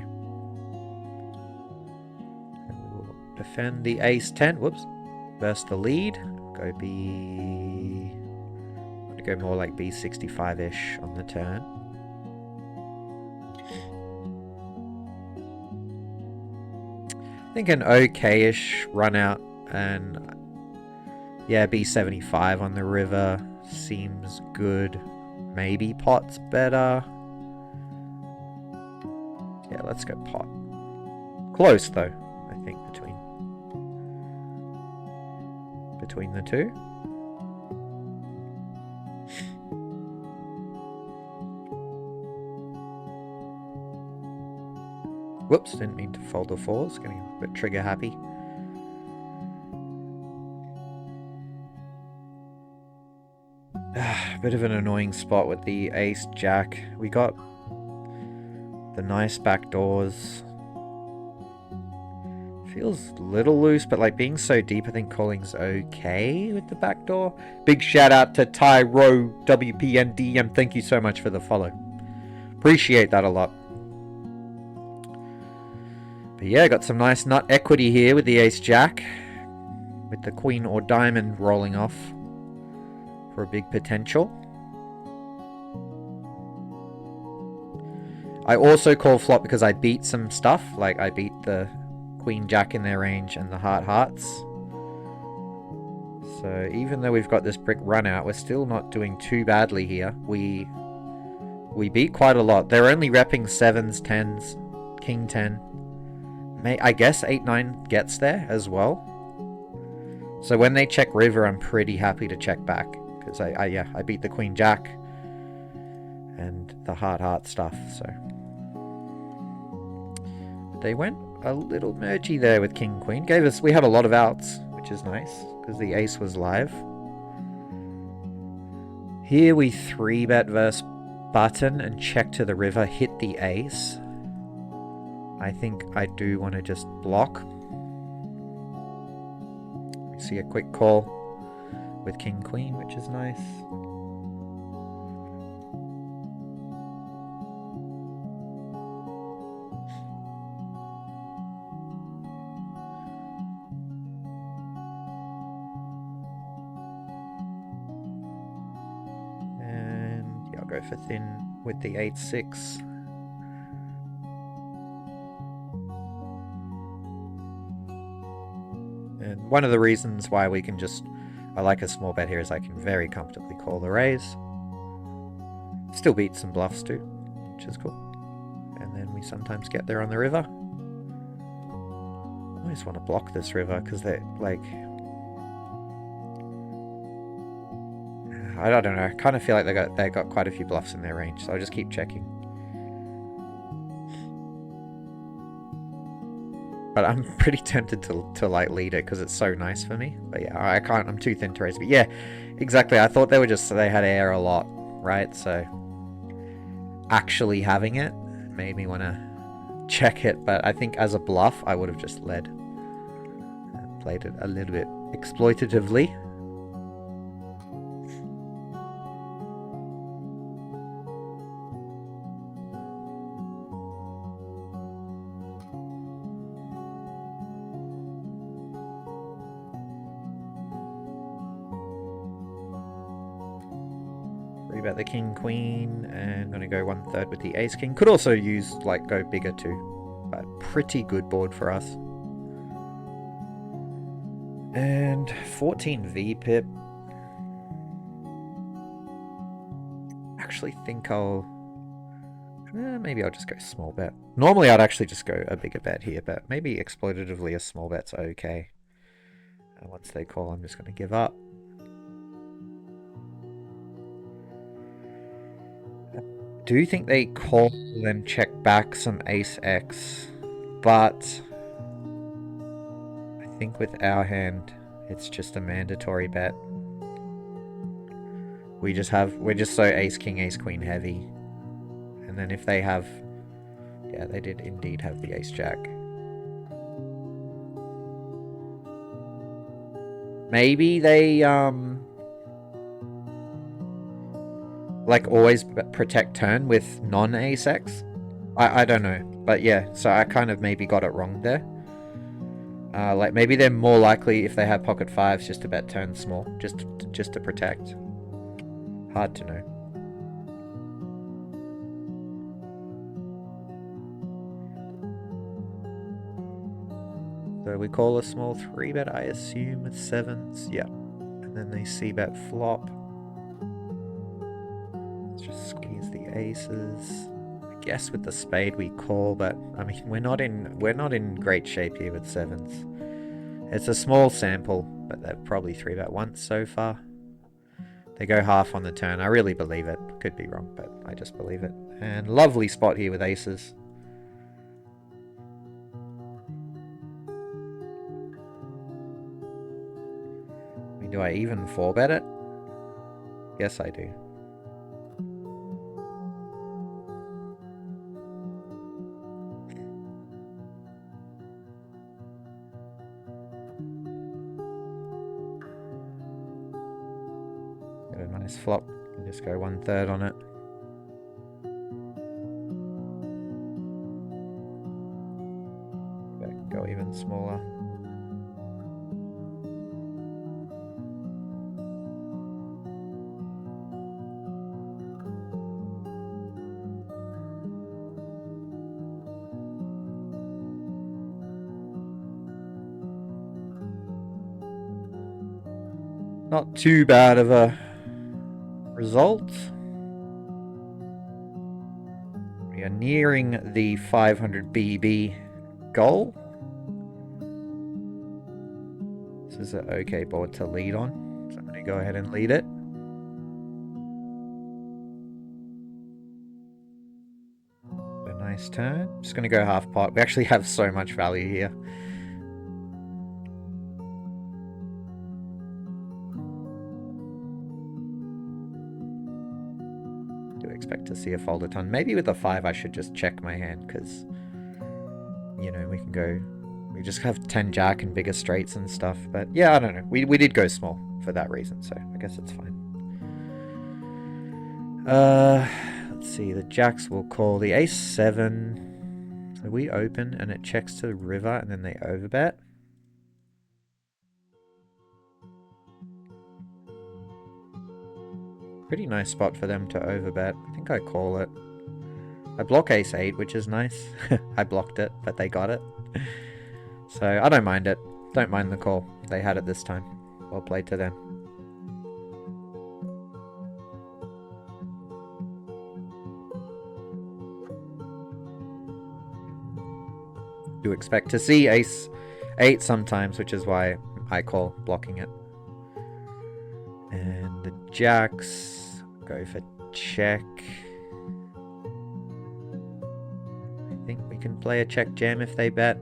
And we will defend the ace 10. Whoops. Burst the lead. Go B... I'm going to go more like B65-ish on the turn. I think an okay-ish run out, and yeah, B75 on the river seems good. Maybe pot's better. Yeah, let's go pot. Close though, I think, between. between the two. Whoops, didn't mean to fold the fours, getting a bit trigger happy. Bit of an annoying spot with the ace jack. We got the nice back doors. Feels a little loose, but like being so deep, I think calling's okay with the back door. Big shout out to Tyro WPNDM. Thank you so much for the follow. Appreciate that a lot. But yeah, got some nice nut equity here with the ace jack, with the queen or diamond rolling off for a big potential. I also call flop because I beat some stuff, like I beat the queen jack in their range and the hearts. So even though we've got this brick run out, we're still not doing too badly here. We beat quite a lot. They're only repping 7s, 10s, king 10. I guess 8-9 gets there as well. So when they check river, I'm pretty happy to check back, because I beat the queen jack and the heart stuff. So but they went a little mergy there with king queen. We had a lot of outs, which is nice because the ace was live. Here we 3-bet versus button and check to the river, hit the ace. I think I do want to just block. We see a quick call with king queen, which is nice. And yeah, I'll go for thin with the 8-6. And one of the reasons why I like a small bet here is I can very comfortably call the raise. Still beat some bluffs too, which is cool. And then we sometimes get there on the river. I always want to block this river because they're like... I don't know, I kind of feel like they got quite a few bluffs in their range, so I'll just keep checking. But I'm pretty tempted to like lead it because it's so nice for me. But yeah, I can't. I'm too thin to raise. But yeah, exactly. I thought they had air a lot, right? So actually having it made me want to check it. But I think as a bluff, I would have just led and played it a little bit exploitatively. Bet the king queen and gonna go 1/3 with the ace king. Could also use like go bigger too, but pretty good board for us. And 14 V pip. Actually think maybe I'll just go small bet. Normally I'd actually just go a bigger bet here, but maybe exploitatively a small bet's okay. And once they call, I'm just gonna give up. Do you think they call then check back some ace X, but I think with our hand it's just a mandatory bet. We're just so ace king ace queen heavy, and then if they have, yeah, they did indeed have the ace jack. Maybe they like always protect turn with non-ace X. I don't know, but yeah, so I kind of maybe got it wrong there. Like maybe they're more likely if they have pocket fives just to bet turn small, just to protect. Hard to know. So we call a small 3-bet, I assume, with 7s. Yeah, and then they c-bet flop. Just squeeze the aces. I guess with the spade we call, but I mean we're not in great shape here with 7s. It's a small sample, but they've probably 3-bet once so far. They go half on the turn. I really believe it. Could be wrong, but I just believe it. And lovely spot here with aces. I mean, do I even 4-bet it? Yes, I do. Got a nice flop. You can just go 1/3 on it. Go even smaller. Not too bad of a result. We are nearing the 500 BB goal. This is an okay board to lead on, so I'm going to go ahead and lead it. A nice turn. Just going to go half pot. We actually have so much value here. Expect to see a fold a ton. Maybe with a 5 I should just check my hand, because you know, we can go, we just have 10 jack and bigger straights and stuff. But yeah, I don't know, we did go small for that reason, so I guess it's fine. Let's see, the jacks will call. The ace 7, so we open and it checks to the river and then they overbet. Pretty nice spot for them to overbet. I think I call it. I block ace 8, which is nice. I blocked it, but they got it. So I don't mind it. Don't mind the call. They had it this time. Well played to them. Do expect to see ace 8 sometimes, which is why I call, blocking it. And the jacks go for check. I think we can play a check jam if they bet.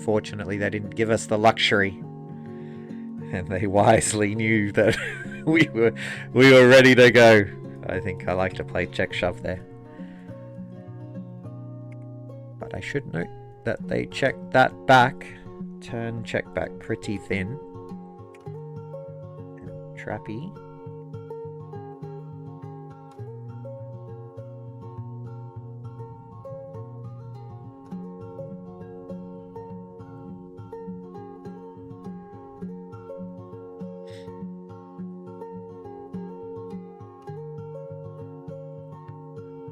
Fortunately, they didn't give us the luxury, and they wisely knew that we were ready to go. I think I like to play check shove there, but I should note that they checked that back. Turn check back pretty thin. Trappy.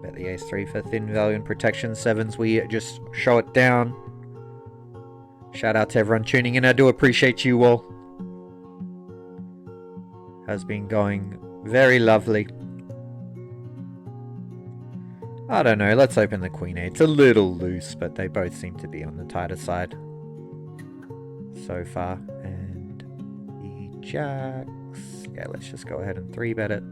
Bet the ace 3 for thin value and protection. 7s, we just show it down. Shout out to everyone tuning in. I do appreciate you all. Has been going very lovely. I don't know, let's open the queen 8. It's a little loose, but they both seem to be on the tighter side so far. And the jacks. Yeah, let's just go ahead and 3-bet it.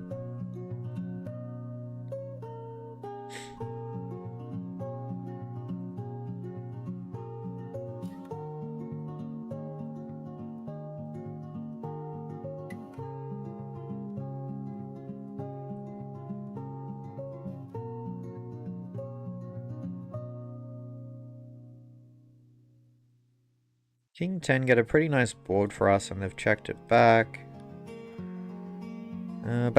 King 10 get a pretty nice board for us, and they've checked it back. I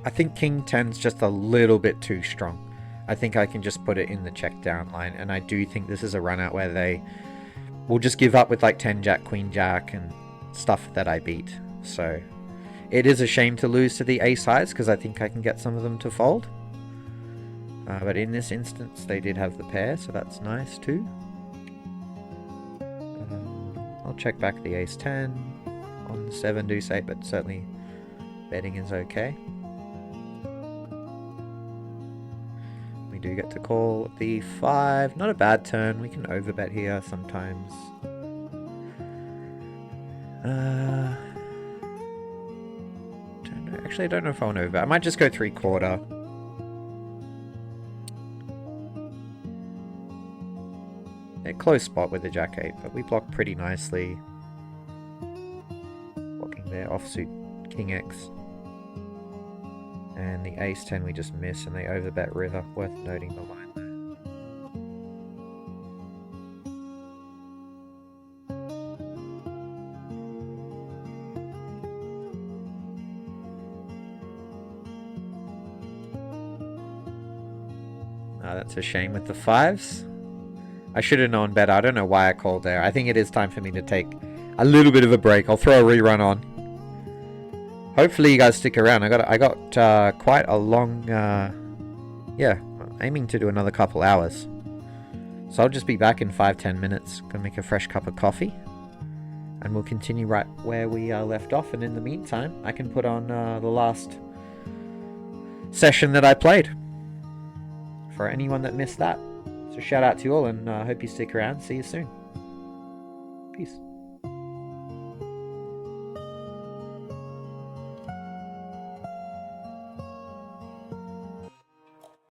think King 10's just a little bit too strong. I think I can just put it in the check down line, and I do think this is a run out where they will just give up with like 10 jack, queen jack, and stuff that I beat. So it is a shame to lose to the ace highs, because I think I can get some of them to fold. But in this instance, they did have the pair, so that's nice too. I'll check back the ace 10 on the 7 deuce 8, but certainly betting is okay. We do get to call the 5. Not a bad turn. We can overbet here sometimes. Don't know. Actually, I don't know if I want to over. I might just go 3/4. Yeah, close spot with the Jack-8, but we block pretty nicely. Blocking their offsuit King-X. And the Ace-10 we just miss, and they overbet river. Worth noting the line there. Oh, that's a shame with the 5s. I should have known better. I don't know why I called there. I think it is time for me to take a little bit of a break. I'll throw a rerun on. Hopefully you guys stick around. I got quite a long, yeah, aiming to do another couple hours. So I'll just be back in 5-10 minutes. Gonna make a fresh cup of coffee, and we'll continue right where we left off. And in the meantime, I can put on the last session that I played for anyone that missed that. So shout out to you all, and hope you stick around. See you soon. Peace.